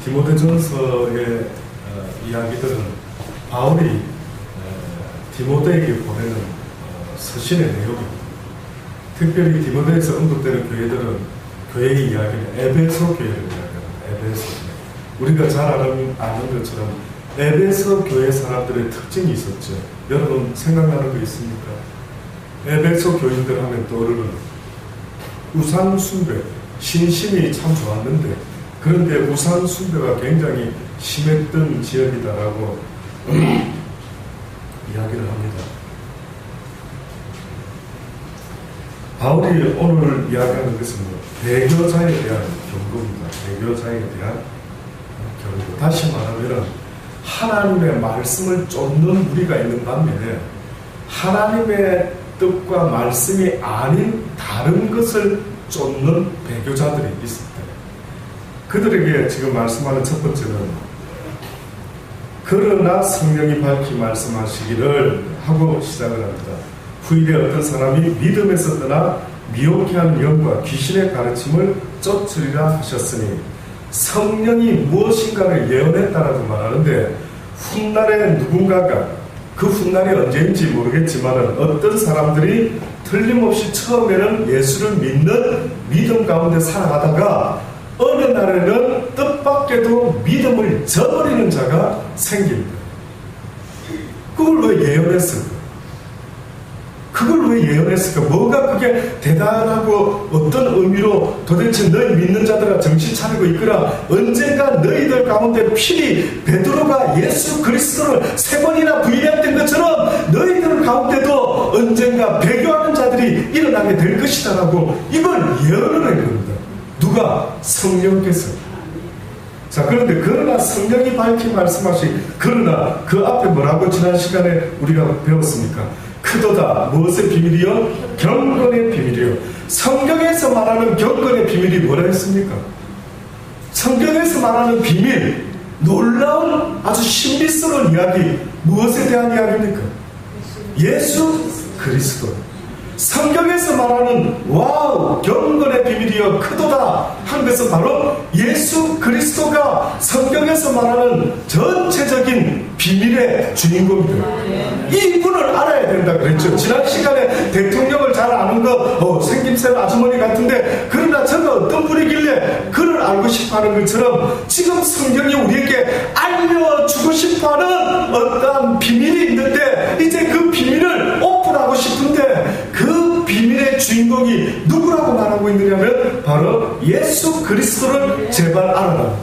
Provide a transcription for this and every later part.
디모데전서의 이야기들은 바울이 디모데에게 보내는 서신의 내용입니다. 특별히 디모데에서 언급되는 교회들은 교회의 이야기는 에베소 교회를 이야기합니다. 에베소. 우리가 잘 아는 것처럼 에베소 교회 사람들의 특징이 있었죠. 여러분 생각나는 거 있습니까? 에베소 교인들 하면 떠오르는 우상 숭배, 신심이 참 좋았는데 그런데 우상 숭배가 굉장히 심했던 지역이다라고 이야기를 합니다. 바울이 오늘 이야기하는 것은 배교자에 대한 경고입니다. 배교자에 대한 경고. 다시 말하면 하나님의 말씀을 쫓는 우리가 있는 반면에 하나님의 뜻과 말씀이 아닌 다른 것을 쫓는 배교자들이 있을 때 그들에게 지금 말씀하는 첫 번째는 그러나 성령이 밝히 말씀하시기를 하고 시작을 합니다. 후일에 어떤 사람이 믿음에서 떠나 미혹해하는 영과 귀신의 가르침을 쫓으리라 하셨으니 성령이 무엇인가를 예언했다라고 말하는데 훗날에 누군가가 그 훗날이 언제인지 모르겠지만 어떤 사람들이 틀림없이 처음에는 예수를 믿는 믿음 가운데 살아가다가 어느 날에는 뜻밖에도 믿음을 저버리는 자가 생깁니다. 그걸 왜 예언했을까? 그걸 왜 예언했을까? 뭐가 그게 대단하고 어떤 의미로 도대체 너희 믿는 자들아 정신 차리고 있거라. 언젠가 너희들 가운데 필히 베드로가 예수 그리스도를 3번이나 부인했던 것처럼 너희들 가운데도 언젠가 배교하는 자들이 일어나게 될 것이다라고 이걸 예언을 한 겁니다. 누가? 성령께서. 자, 그런데 그러나 성령이 밝히 말씀하신 그러나 그 앞에 뭐라고 지난 시간에 우리가 배웠습니까? 크도다. 무엇의 비밀이요? 경건의 비밀이요. 성경에서 말하는 경건의 비밀이 뭐라 했습니까? 성경에서 말하는 비밀, 놀라운 아주 신비스러운 이야기, 무엇에 대한 이야기입니까? 예수 그리스도. 성경에서 말하는 와우 경건의 비밀이여 크도다 한 것은 바로 예수 그리스도가 성경에서 말하는 전체적인 비밀의 주인공입니다. 이분을 알아야 된다 그랬죠. 지난 시간에 대통령을 잘 아는 거 생김새 아주머니 같은데 그러나 저가 어떤 분이길래 그를 알고 싶어하는 것처럼 지금 성경이 우리에게 알려주고 싶어하는 어떠한 비밀이 있는데 이제 그 비밀을 오픈하고 싶은데 그 비밀의 주인공이 누구라고 말하고 있느냐면 바로 예수 그리스도를 제발 알아라.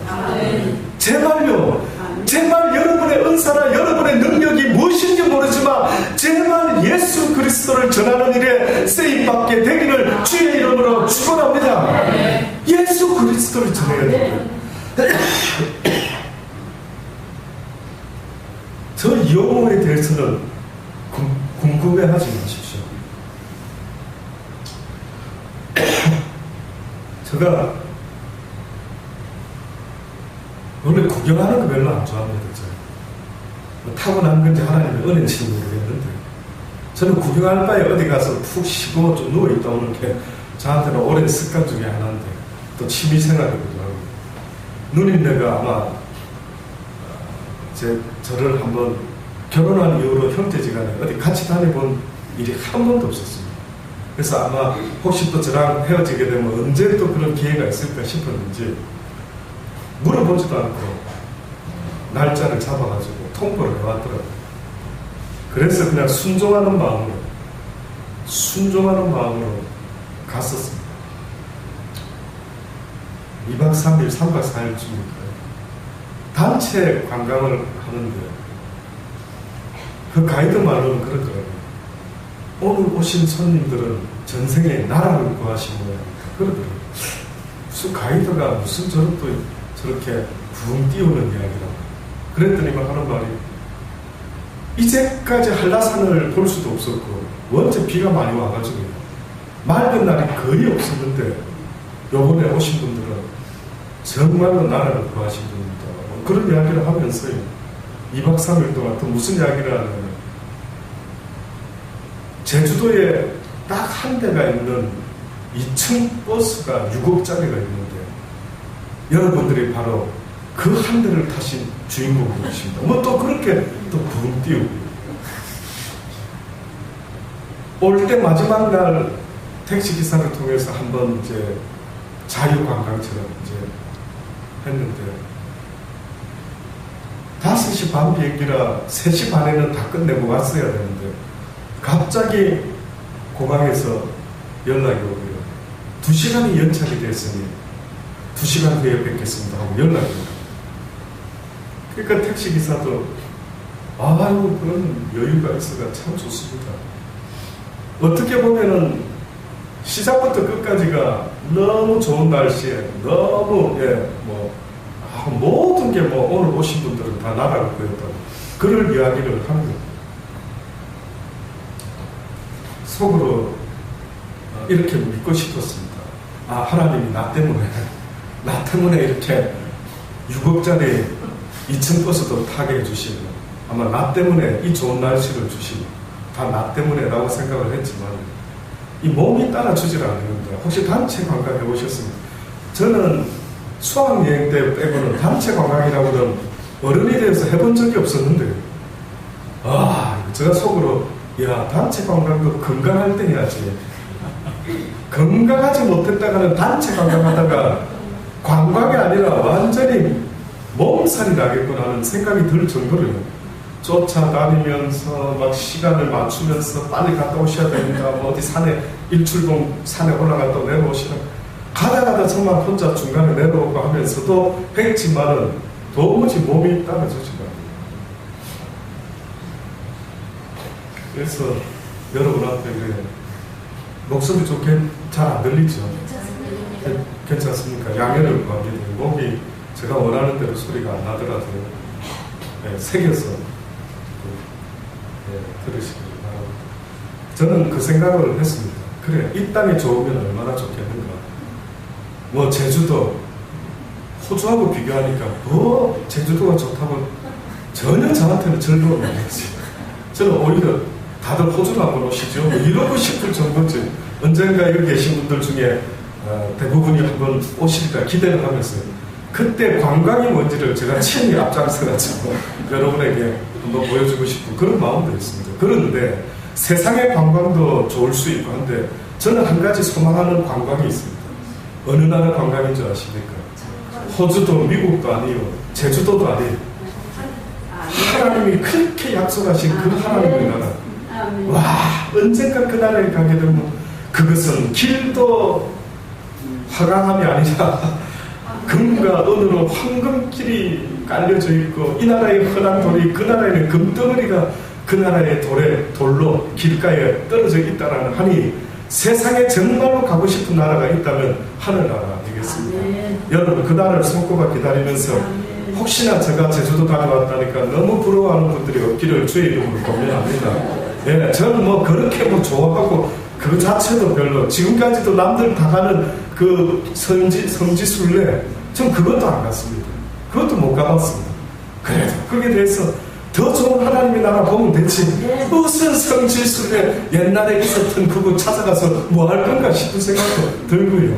제발요. 제발 여러분의 은사나 여러분의 능력이 무엇인지 모르지만 제발 예수 그리스도를 전하는 일에 쓰임받게 되기를 주의 이름으로 축원합니다. 예수 그리스도를 전해야 됩니다. 저 용어에 대해서는 궁금해하지 마십시오. 제가 원래 구경하는 거 별로 안 좋아합니다. 뭐 타고난 건지 하나님의 은혜인지 모르겠는데 저는 구경할 바에 어디 가서 푹 쉬고 좀 누워있다 오는 게 저한테는 오랜 습관 중에 하나인데 또 취미생활이기도 하고 누님네가 아마 저를 한번 결혼한 이후로 형제지간에 어디 같이 다녀본 일이 한 번도 없었습니다. 그래서 아마 혹시 또 저랑 헤어지게 되면 언제 또 그런 기회가 있을까 싶었는지 물어보지도 않고 날짜를 잡아가지고 통보를 해왔더라고요. 그래서 그냥 순종하는 마음으로 갔었습니다. 2박 3일, 3박 4일쯤이니까요. 단체 관광을 하는데 그 가이드 말로는 그러더라고요. 오늘 오신 손님들은 전생에 나라를 구하신 모양이다. 그러더라고요. 무슨 가이드가 무슨 저렇게 붕 띄우는 이야기라고. 그랬더니만 하는 말이 이제까지 한라산을 볼 수도 없었고 원체 비가 많이 와가지고 맑은 날이 거의 없었는데 요번에 오신 분들은 정말로 나라를 구하신 분입니다. 뭐 그런 이야기를 하면서요 2박 3일 동안 또 무슨 이야기를 하냐면 제주도에 딱 한 대가 있는 2층 버스가 6억짜리가 있는데 여러분들이 바로 그 한 대를 타신 주인공이십니다. 뭐 또 그렇게 또 붕 띄우고 올 때 마지막 날 택시기사를 통해서 한번 이제 자유관광처럼 이제 했는데 5시 반 비행기라 3시 반에는 다 끝내고 왔어야 되는데 갑자기 공항에서 연락이 오고요. 2시간이 연착이 됐으니 2시간 후에 뵙겠습니다 하고 연락이 오고 그러니까 택시기사도 아유 그런 여유가 있어가 참 좋습니다. 어떻게 보면은 시작부터 끝까지가 너무 좋은 날씨에 너무 모든 게 오늘 오신 분들은 다 나라를 보였다고 그럴 이야기를 하는 거예요. 속으로 이렇게 믿고 싶었습니다. 하나님이 나 때문에 이렇게 6억짜리 2층 버스도 타게 해주시고 아마 나 때문에 이 좋은 날씨를 주시고 다 나 때문에라고 생각을 했지만 이 몸이 따라주질 않는데 혹시 단체 관광 해보셨습니까? 저는 수학여행 때 빼고는 단체 관광이라고는 어른이 돼서 해본 적이 없었는데 제가 속으로 단체 관광도 건강할 때 해야지 건강하지 못했다가는 단체 관광하다가 관광이 아니라 완전히 몸살이 나겠구나 하는 생각이 들 정도로요. 쫓아다니면서 막 시간을 맞추면서 빨리 갔다 오셔야 됩니다. 어디 산에 일출봉 산에 올라갔다 내려오시라 가다 정말 혼자 중간에 내려오고 하면서도 했지만은 도무지 몸이 따라주지가 않아요. 그래서 여러분한테 목소리 좋게 잘 안 들리죠? 괜찮습니까? 양해를 구합니다. 목이 제가 원하는 대로 소리가 안 나더라도 새겨서 들으시길 바랍니다. 저는 그 생각을 했습니다. 그래, 이 땅이 좋으면 얼마나 좋겠는가. 제주도, 호주하고 비교하니까 제주도가 좋다고 전혀 저한테는 즐거움이 아니었어요. 저는 오히려 다들 호주로 한번 오시죠. 이러고 싶을 정도지. 언젠가 여기 계신 분들 중에 대부분이 한번 오실까 기대를 하면서 그때 관광이 뭔지를 제가 친히 앞장서가지고 여러분에게 한번 보여주고 싶은 그런 마음도 있습니다. 그런데 세상의 관광도 좋을 수 있고 한데 저는 한 가지 소망하는 관광이 있습니다. 어느 나라 관광인 줄 아십니까? 호주도 미국도 아니요 제주도도 아니에요. 하나님이 그렇게 약속하신 그 하나님의 나라. 언젠가 그 나라에 가게 되면 그것은 길도 화강암이 아니라 금과 은으로 황금길이 깔려져 있고 이 나라의 흔한 돌이 그 나라에는 금덩어리가 그 나라의 돌로 길가에 떨어져 있다라는 하니 세상에 정말로 가고 싶은 나라가 있다면 하늘나라 아니겠습니까? 여러분 그 나라를 손꼽아 기다리면서 혹시나 제가 제주도 다녀왔다니까 너무 부러워하는 분들이 없기를 주의 이름으로 권면합니다. 저는 그렇게 좋아하고 그 자체도 별로 지금까지도 남들 다 가는 그 성지순례 전 그것도 안 갔습니다. 그것도 못 가봤습니다. 그래도 거기에 대해서 더 좋은 하나님의 나라 보면 되지 무슨 성지순례 옛날에 있었던 그거 찾아가서 뭐 할 건가 싶은 생각도 들고요.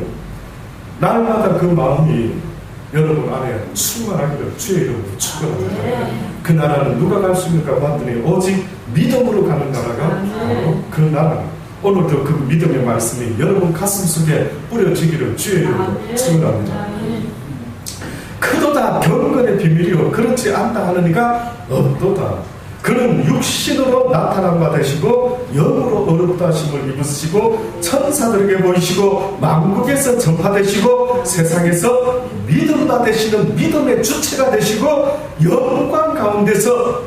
날마다 그 마음이 여러분 안에 충만하기를 주의 이름으로 축원합니다. 그 나라는 누가 갈 수 있는가 봤더니 오직 믿음으로 가는 나라가 바로 그 나라입니다. 오늘도 그 믿음의 말씀이 여러분 가슴 속에 뿌려지기를 주의 이름으로 축원합니다. 크도다 경건의 비밀이요 그렇지 않다 하는 이가 없도다. 그는 육신으로 나타난 바 되시고 영으로 어렵다 하심을 입으시고 천사들에게 보이시고 만국에서 전파되시고 세상에서 믿음 바 되시는 믿음의 주체가 되시고 영광 가운데서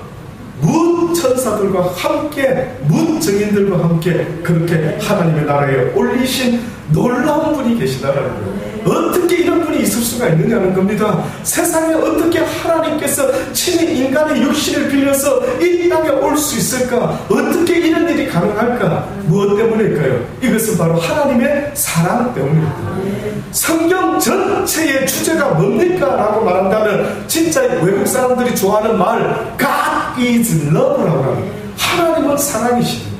문 천사들과 함께 문 증인들과 함께 그렇게 하나님의 나라에 올리신 놀라운 분이 계시다라는 거예요. 어떻게 이런 분이 있을 수가 있느냐는 겁니다. 세상에 어떻게 하나님께서 친히 인간의 육신을 빌려서 이 땅에 올 수 있을까? 어떻게 이런 일이 가능할까? 무엇 때문일까요? 이것은 바로 하나님의 사랑 때문입니다. 성경 전체의 주제가 뭡니까? 라고 말한다면 진짜 외국 사람들이 좋아하는 말 God is love라고 합니다. 하나님은 사랑이십니다.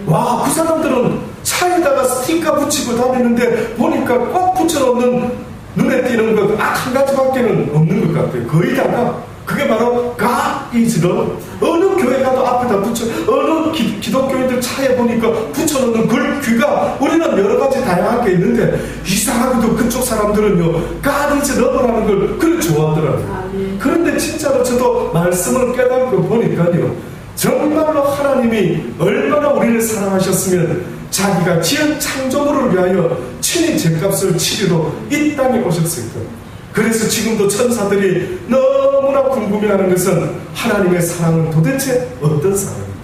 그 사람들은 차에다가 스티커 붙이고 다니는데 보니까 꼭 붙여놓는 눈에 띄는 것 한 가지밖에는 없는 것 같아요. 거의 다가 그게 바로 God is love. 어느 교회 가도 앞에다 붙여, 어느 기독교인들 차에 보니까 붙여놓는 글 귀가 우리는 여러 가지 다양하게 있는데 이상하게도 그쪽 사람들은요 God is love라는 걸 그걸 좋아하더라고요. 그런데 진짜로 저도 말씀을 깨닫고 보니까요 정말로 하나님이 얼마나 우리를 사랑하셨으면 자기가 지은 창조물을 위하여 친히 죄값을 치리로 이 땅에 오셨을 거예요. 그래서 지금도 천사들이 너무나 궁금해하는 것은 하나님의 사랑은 도대체 어떤 사랑입니까?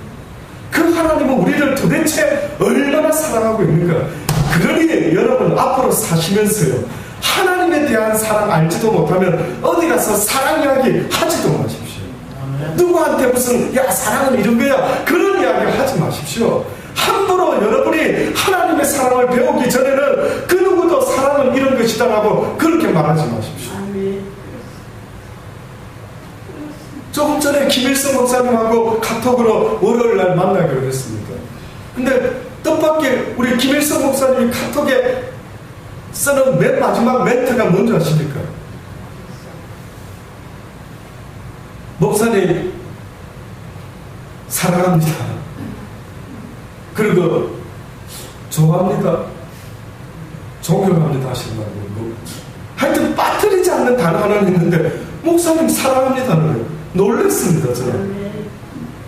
그 하나님은 우리를 도대체 얼마나 사랑하고 있는가? 그러니 여러분 앞으로 사시면서요 하나님에 대한 사랑 알지도 못하면 어디 가서 사랑 이야기 하지도 마십시오. 누구한테 무슨 야 사랑은 이런 거야 그런 이야기 하지 마십시오. 함부로 여러분이 하나님의 사랑을 배우기 전에는 그 누구도 사랑은 이런 것이다 라고 그렇게 말하지 마십시오. 조금 전에 김일성 목사님하고 카톡으로 월요일날 만나기로 했습니다. 근데 뜻밖의 우리 김일성 목사님이 카톡에 쓰는 맨 마지막 멘트가 뭔지 아십니까? 목사님 사랑합니다. 그리고 좋아합니다. 존경합니다 하시는 말이에요. 하여튼 빠뜨리지 않는 단어 하나는 있는데 목사님 사랑합니다는 거예요. 놀랬습니다. 저는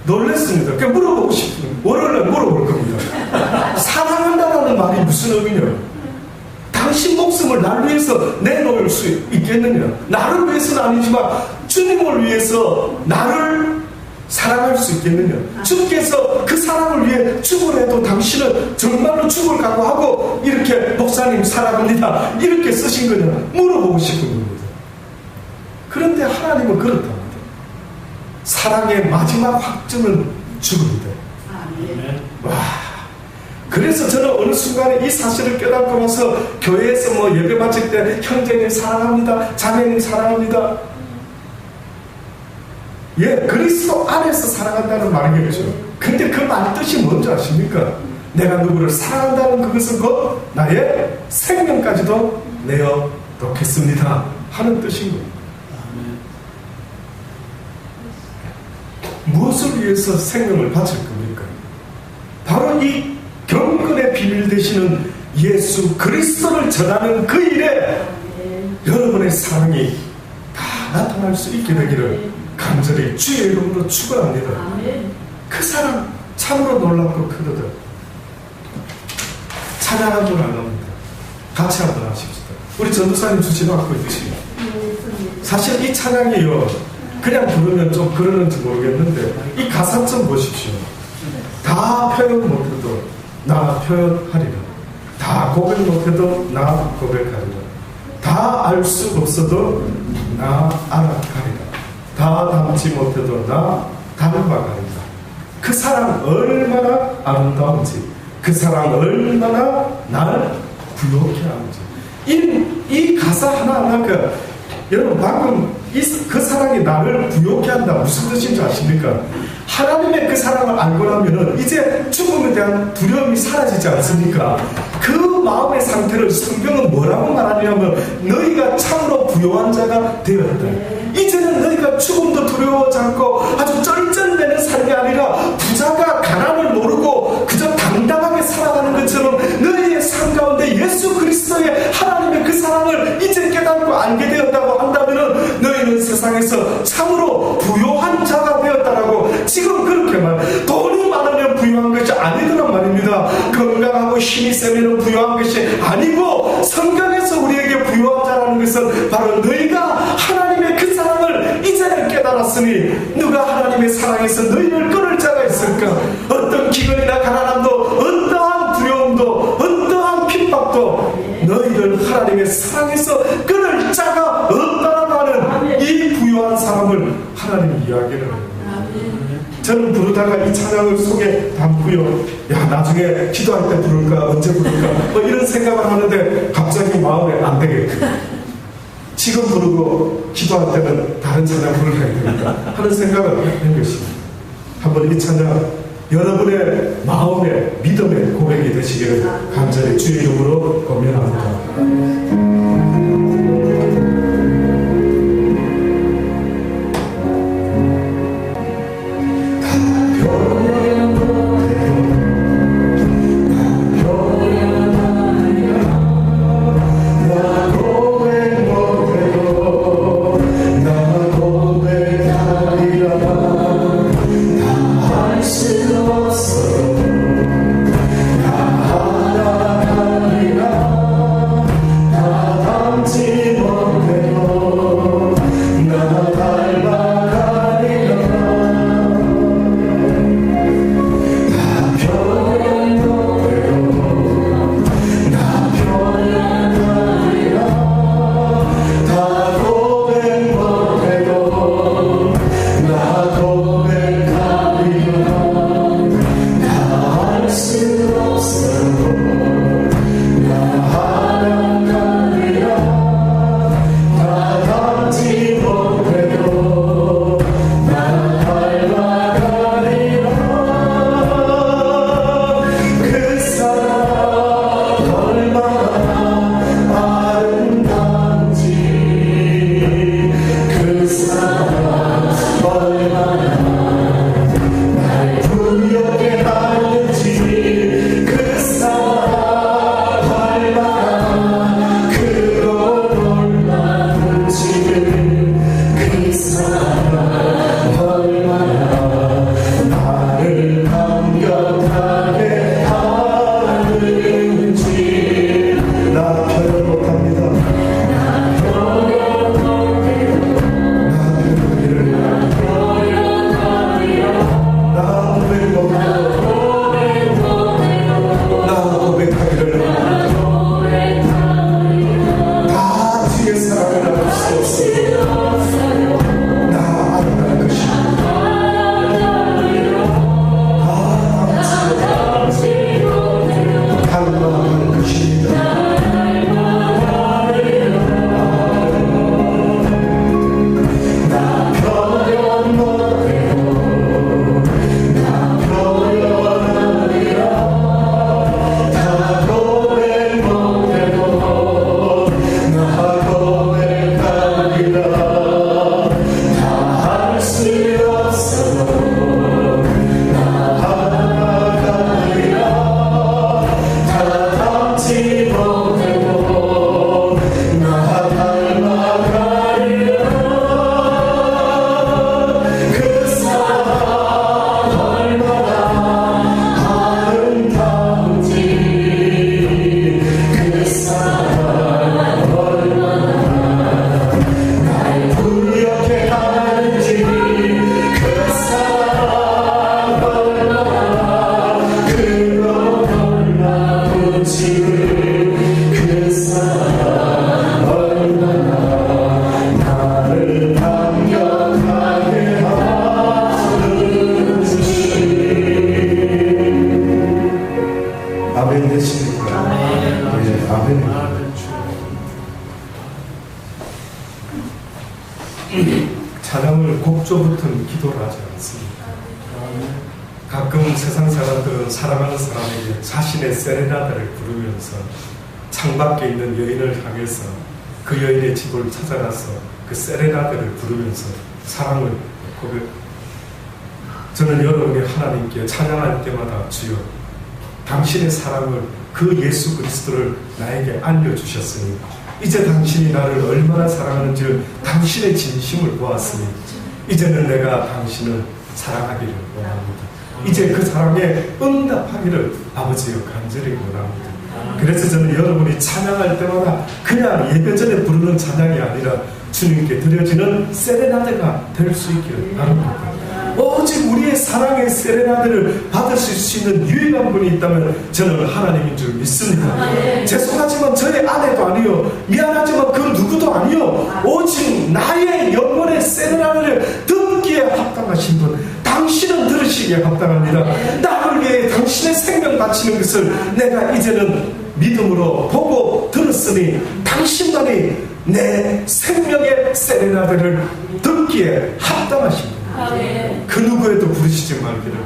놀랬습니다. 그냥 물어보고 싶어요. 월요일날 물어볼 겁니다. 사랑한다라는 말이 무슨 의미냐? 당신 목숨을 날 위해서 내놓을 수 있겠느냐? 나를 위해서는 아니지만 주님을 위해서 나를 사랑할 수 있겠느냐? 주께서 그 사랑을 위해 죽을 해도 당신은 정말로 죽을 각오하고 이렇게 목사님 사랑합니다 이렇게 쓰신 거냐? 물어보고 싶은 겁니다. 그런데 하나님은 그렇답니다. 사랑의 마지막 확증은 죽음이다. 와. 그래서 저는 어느 순간에 이 사실을 깨닫고 나서 교회에서 뭐 예배 마칠 때 형제님 사랑합니다, 자매님 사랑합니다. 예, 그리스도 안에서 사랑한다는 말이겠죠. 근데 그 말 뜻이 뭔지 아십니까? 내가 누구를 사랑한다는 그것은 곧 나의 생명까지도 내어 놓겠습니다 하는 뜻인 겁니다. 무엇을 위해서 생명을 바칠 겁니까? 바로 이 경건의 비밀 되시는 예수 그리스도를 전하는 그 일에 여러분의 사랑이 다 나타날 수 있게 되기를 간절히 주의 이름으로 축원합니다. 그 사랑 참으로 놀랍고 크거든. 찬양 한번 안 합니다. 같이 한번 하십시다. 우리 전도사님 주시고 갖고 있으시죠. 사실 이 찬양이요 그냥 부르면 좀 그러는지 모르겠는데 이 가사 좀 보십시오. 다 표현 못해도 나 표현하리라. 다 고백 못해도 나 고백하리라. 다 알 수 없어도 나 알아가리라. 다 담지 못해도 나 담아가리라. 그 사랑 얼마나 아름다운지, 그 사랑 얼마나 날 부욕해 하는지. 이 가사 하나하나가 여러분 방금 그 사랑이 나를 부욕해 한다 무슨 뜻인지 아십니까? 하나님의 그 사랑을 알고 나면은 이제 죽음에 대한 두려움이 사라지지 않습니까? 그 마음의 상태를 성경은 뭐라고 말하냐면 너희가 참으로 부요한 자가 되었다. 이제는 너희가 죽음도 두려워하지 않고 아주 쩔쩔매는 삶이 아니라 부자가 가난을 모르고 그저 당당하게 살아가는 것처럼 너희의 삶 가운데 예수 그리스도의 하나님의 그 사랑을 이제 깨닫고 알게 되었다고 한다면은 너희는 세상에서 참으로 부요한 자가 되었다라고 지금 그렇게 말. 돈이 많으면 부유한 것이 아니더란 말입니다. 건강하고 힘이 세면 부유한 것이 아니고 성경에서 우리에게 부유한 자라는 것은 바로 너희가 하나님의 그 사랑을 이제는 깨달았으니 누가 하나님의 사랑에서 너희를 끊을 자가 있을까? 어떤 기근이나 가난함도 어떠한 두려움도 어떠한 핍박도 너희를 하나님의 사랑에서 끊을 자가 없다는 말은 이 부유한 사람을 하나님이 이야기를 합니다. 저는 부르다가 이 찬양을 속에 담고요. 야 나중에 기도할 때 부를까 언제 부를까 뭐 이런 생각을 하는데 갑자기 마음에 안 되겠다. 지금 부르고 기도할 때는 다른 찬양 부르야 되니까 하는 생각을 한 것입니다. 한번 이 찬양 여러분의 마음의 믿음의 고백이 되시기를 간절히 주의 이름으로 권면합니다. 찬양을 곡조붙은 기도를 하지 않습니다. 가끔 세상 사람들은 사랑하는 사람에게 자신의 세레나데를 부르면서 창밖에 있는 여인을 향해서 그 여인의 집을 찾아가서 그 세레나데를 부르면서 사랑을 고백. 저는 여러분이 하나님께 찬양할 때마다 주여 당신의 사랑을 그 예수 그리스도를 나에게 알려주셨으니 이제 당신이 나를 얼마나 사랑하는지 당신의 진심을 보았으니 이제는 내가 당신을 사랑하기를 원합니다. 이제 그 사랑에 응답하기를 아버지여 간절히 원합니다. 그래서 저는 여러분이 찬양할 때마다 그냥 예배전에 부르는 찬양이 아니라 주님께 드려지는 세레나데가 될 수 있기를 바랍니다. 오직 우리의 사랑의 세레나데를 받으실 수 있는 유일한 분이 있다면 저는 하나님인 줄 믿습니다. 죄송하지만 저의 아내도 아니요, 미안하지만 그 누구도 아니요, 오직 나의 영혼의 세레나데를 듣기에 합당하신 분, 당신은 들으시기에 합당합니다. 나를 위해 당신의 생명 바치는 것을 내가 이제는 믿음으로 보고 들었으니 당신만이 내 생명의 세레나데를 듣기에 합당하신 분, 그 누구에도 부르시지 말기를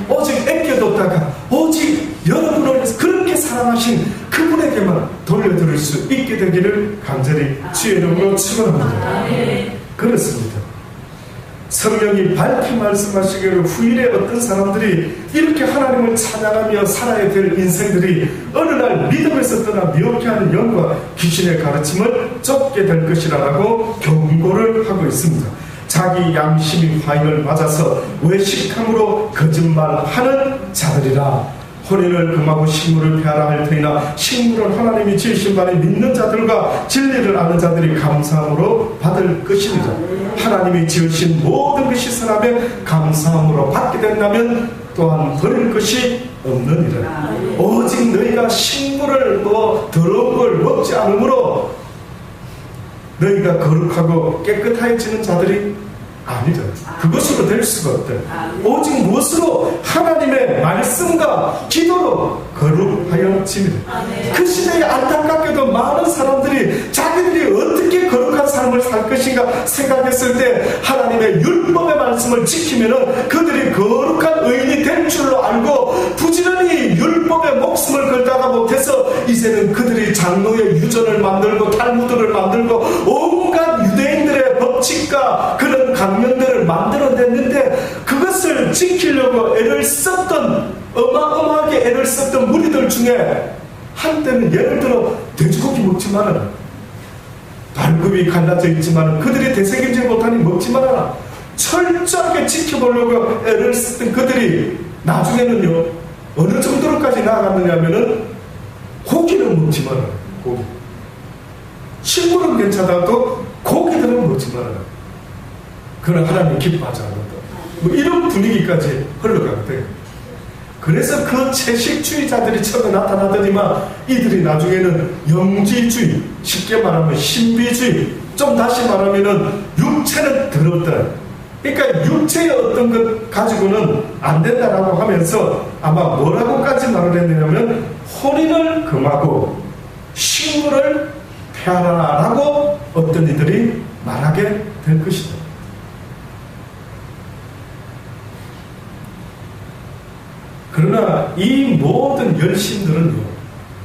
오직 애껴뒀다가 오직 여러분을 그렇게 사랑하신 그분에게만 돌려드릴 수 있게 되기를 간절히 주의 이름으로 축원합니다. 그렇습니다. 성령이 밝히 말씀하시기를 후일에 어떤 사람들이 이렇게 하나님을 찬양하며 살아야 될 인생들이 어느 날 믿음에서 떠나 미혹해 하는 영과 귀신의 가르침을 쫓게 될 것이라고 경고를 하고 있습니다. 자기 양심이 화인을 맞아서 외식함으로 거짓말하는 자들이라. 혼인을 금하고 식물을 폐하라 할 테니나 식물은 하나님이 지으신 바를 믿는 자들과 진리를 아는 자들이 감사함으로 받을 것입니다. 하나님이 지으신 모든 것이 사람의 감사함으로 받게 된다면 또한 버릴 것이 없느니라. 오직 너희가 식물을 더러운 걸 먹지 않으므로 너희가 거룩하고 깨끗해지는 자들이 아니다. 그것으로 될 수가 없다. 오직 무엇으로? 하나님의 말씀과 기도로 거룩하여 집니다. 그 시대에 안타깝게도 많은 사람들이 자기들이 어떻게 거룩한 삶을 살 것인가 생각했을 때 하나님의 율법의 말씀을 지키면은 그들이 거룩한 의인이 될 줄로 알고 부지런히 율법의 목숨을 걸다가 못해서 이제는 그들이 장로의 유전을 만들고 탈무드를 만들고 온갖 유대인들의 법칙과 그런 강령들을 만들어냈는데 그것을 지키려고 애를 썼던, 어마어마하게 애를 썼던 무리들 중에 한때는 예를 들어 돼지고기 먹지 말아라, 발굽이 갈라져 있지만 그들이 되새김질 못하니 먹지 말아라, 철저하게 지켜보려고 애를 썼던 그들이 나중에는요 어느 정도로까지 나아갔느냐면은 고기는 먹지 말아라. 고기, 식물은 괜찮아도 고기들은 먹지 말아라. 그러나 하나님 기뻐하지 않는다. 뭐 이런 분위기까지 흘러가게 돼요. 그래서 그 채식주의자들이 처음에 나타나더니만 이들이 나중에는 영지주의, 쉽게 말하면 신비주의, 좀 다시 말하면은 육체는 더럽다, 그러니까 육체의 어떤 것 가지고는 안 된다라고 하면서 아마 뭐라고까지 말을 했느냐면 혼인을 금하고 식물을 폐하라라고 어떤 이들이 말하게 될 것이다. 그러나 이 모든 열심들은요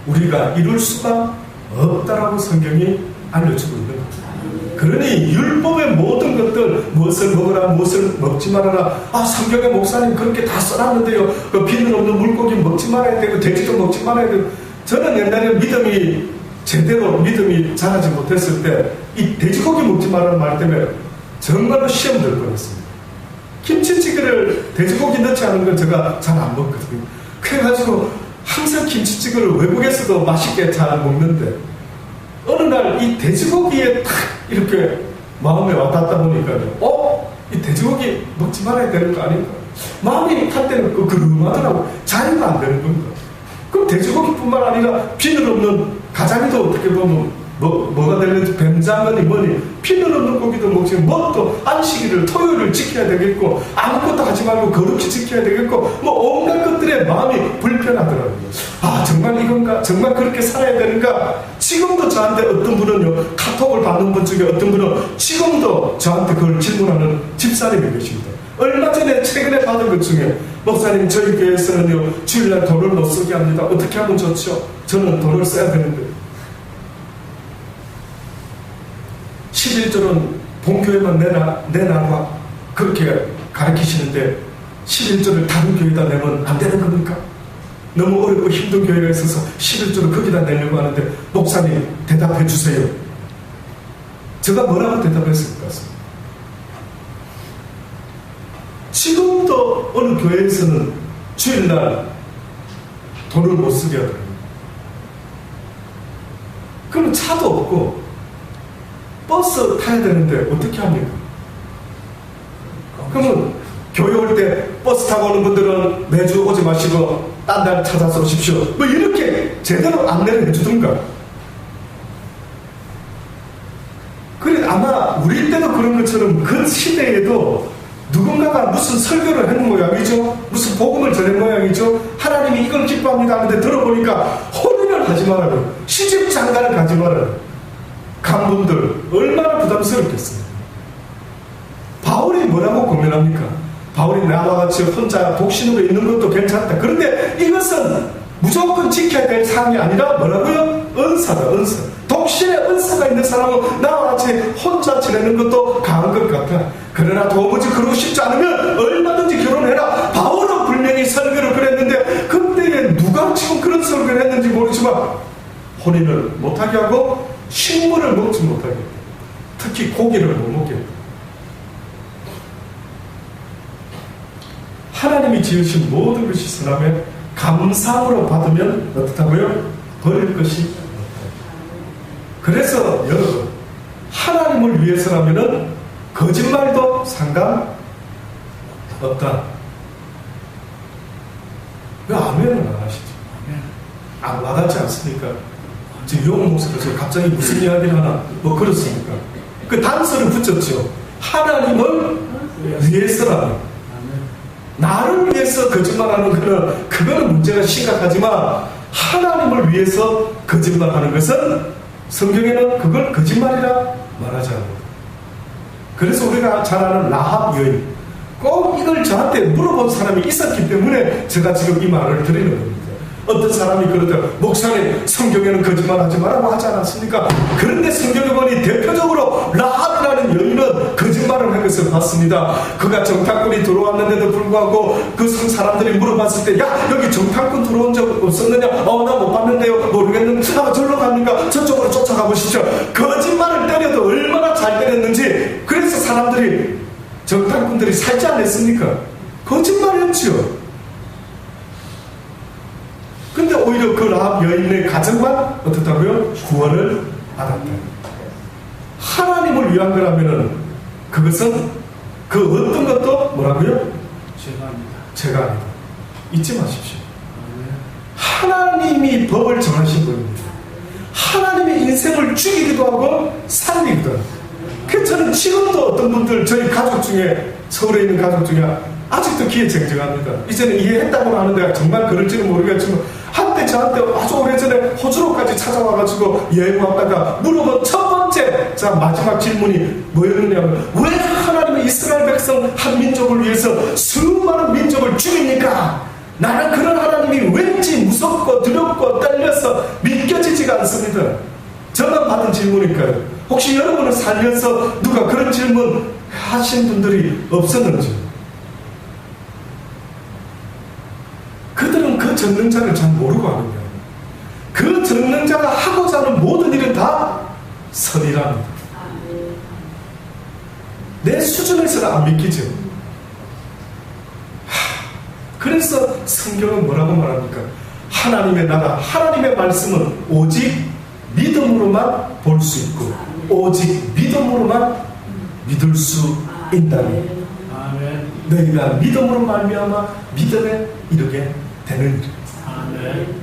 우리가 이룰 수가 없다라고 성경이 알려주고 있는 겁니다. 그러니 율법의 모든 것들, 무엇을 먹으라, 무엇을 먹지 말아라, 성경의 목사님 그렇게 다 써놨는데요, 그 비늘 없는 물고기 먹지 말아야 되고 돼지도 먹지 말아야 되고. 저는 옛날에 믿음이 자라지 못했을 때 이 돼지고기 먹지 말라는 말 때문에 정말로 시험 들 뻔했습니다. 김치찌개를 돼지고기 넣지 않은 건 제가 잘 안 먹거든요. 그래가지고 항상 김치찌개를 외국에서도 맛있게 잘 먹는데 어느 날 이 돼지고기에 탁 이렇게 마음에 와닿다 보니까요, 이 돼지고기 먹지 말아야 되는 거 아닌가? 마음이 탈 때는 그름하더라고. 자유가 안 되는 건가? 그럼 돼지고기뿐만 아니라 비늘 없는 가자미도 어떻게 보면 뭐가 될는지 뱀장어니 뭐니 피는 없는 고기도 먹지 뭐 또 안식일을 토요일을 지켜야 되겠고 아무것도 하지 말고 거룩히 지켜야 되겠고 뭐 온갖 것들에 마음이 불편하더라고요. 아 정말 이건가? 정말 그렇게 살아야 되는가? 지금도 저한테 어떤 분은요 카톡을 받는 분 중에 어떤 분은 지금도 저한테 그걸 질문하는 집사님이 계십니다. 얼마 전에 최근에 받은 것 중에 목사님 저희 교회에서는요 주일날 돈을 못 쓰게 합니다. 어떻게 하면 좋죠? 저는 돈을 써야 되는데 11조는 본교회만 내놔라 그렇게 가르치시는데 11조를 다른 교회에다 내면 안 되는 겁니까? 너무 어렵고 힘든 교회가 있어서 11조를 거기다 내려고 하는데 목사님 대답해 주세요. 제가 뭐라고 대답했을까? 지금도 어느 교회에서는 주일날 돈을 못 쓰게 하더라고요. 그럼 차도 없고 버스 타야 되는데 어떻게 합니까? 그러면 교회 올 때 버스 타고 오는 분들은 매주 오지 마시고 딴 데 찾아서 오십시오. 뭐 이렇게 제대로 안내를 해주든가. 그래 아마 우리 때도 그런 것처럼 그 시대에도 누군가가 무슨 설교를 하는 모양이죠. 무슨 복음을 전한 모양이죠. 하나님이 이걸 기뻐합니다 하는데 들어보니까 혼인을 하지 말아요. 시집 장가를 가지 말아요. 간분들 얼마나 부담스럽겠어요. 바울이 뭐라고 고민합니까? 바울이 나와 같이 혼자 독신으로 있는 것도 괜찮다. 그런데 이것은 무조건 지켜야 될 사항이 아니라 뭐라고요? 은사다. 은사. 독신의 은사가 있는 사람은 나와 같이 혼자 지내는 것도 강한 것 같아. 그러나 도무지 그러고 싶지 않으면 얼마든지 결혼해라. 바울은 분명히 설교를 그랬는데 그때 누가 지금 그런 설교를 했는지 모르지만 혼인을 못하게 하고 식물을 먹지 못하게 했다. 특히 고기를 못 먹게 했다. 하나님이 지으신 모든 것이 선함에 감사함으로 받으면 어떻다고요? 버릴 것이 없다. 그래서 여러분 하나님을 위해서라면은 거짓말도 상관없다. 왜 아멘을 안 하시죠? 안 와닿지 않습니까? 지금 용 목사가 갑자기 무슨 이야기를 하나 뭐 그렇습니까? 그 단서를 붙였죠. 하나님을 위해서라면 나를 위해서 거짓말하는 그거는 문제가 심각하지만 하나님을 위해서 거짓말하는 것은 성경에는 그걸 거짓말이라 말하지 않습니다. 그래서 우리가 잘 아는 라합 여인 꼭 이걸 저한테 물어본 사람이 있었기 때문에 제가 지금 이 말을 드리는 겁니다. 어떤 사람이 그러더라고요. 목사님 성경에는 거짓말하지 말라고 하지 않았습니까? 그런데 성경에 보니 대표적으로 라합이라는 여인은 거짓말을 한 것을 봤습니다. 그가 정탐꾼이 들어왔는데도 불구하고 그 사람들이 물어봤을 때 야 여기 정탐꾼 들어온 적 없었느냐? 나 못 봤는데요. 모르겠는데 절로 갑니까? 저쪽으로 쫓아가 보시죠. 거짓말을 때려도 얼마나 잘 때렸는지 그래서 사람들이 정탐꾼들이 살지 않았습니까? 거짓말이었지요. 근데 오히려 그 라합 여인의 가정만 어떻다고요? 구원을 받았다. 하나님을 위한 거라면은 그것은 그 어떤 것도 뭐라고요? 죄가 아니다. 잊지 마십시오. 하나님이 법을 정하신 분입니다. 하나님의 인생을 죽이기도 하고 살리기도 하고. 그래서 저는 지금도 어떤 분들 저희 가족 중에 서울에 있는 가족 중에 아직도 기회쟁쟁합니다. 이제는 이해했다고 하는데 정말 그럴지는 모르겠지만 한때 저한테 아주 오래전에 호주로까지 찾아와가지고 여행 왔다가 물어본 첫 번째 자 마지막 질문이 뭐였느냐면 왜 하나님의 이스라엘 백성 한 민족을 위해서 수많은 민족을 죽입니까? 나는 그런 하나님이 왠지 무섭고 두렵고 떨려서 믿겨지지가 않습니다. 저만 받은 질문이니까요. 혹시 여러분을 살려서 누가 그런 질문 하신 분들이 없었는지. 그들은 그 전능자를 잘 모르고 하는 거예요. 그 전능자가 하고자 하는 모든 일은 다 선이랍니다. 내 수준에서는 안 믿기죠. 그래서 성경은 뭐라고 말합니까? 하나님의 나라, 하나님의 말씀은 오직 믿음으로만 볼 수 있고 오직 믿음으로만 믿을 수 있다니 너희가 믿음으로 말미암아 믿음에 이르게 되는 일.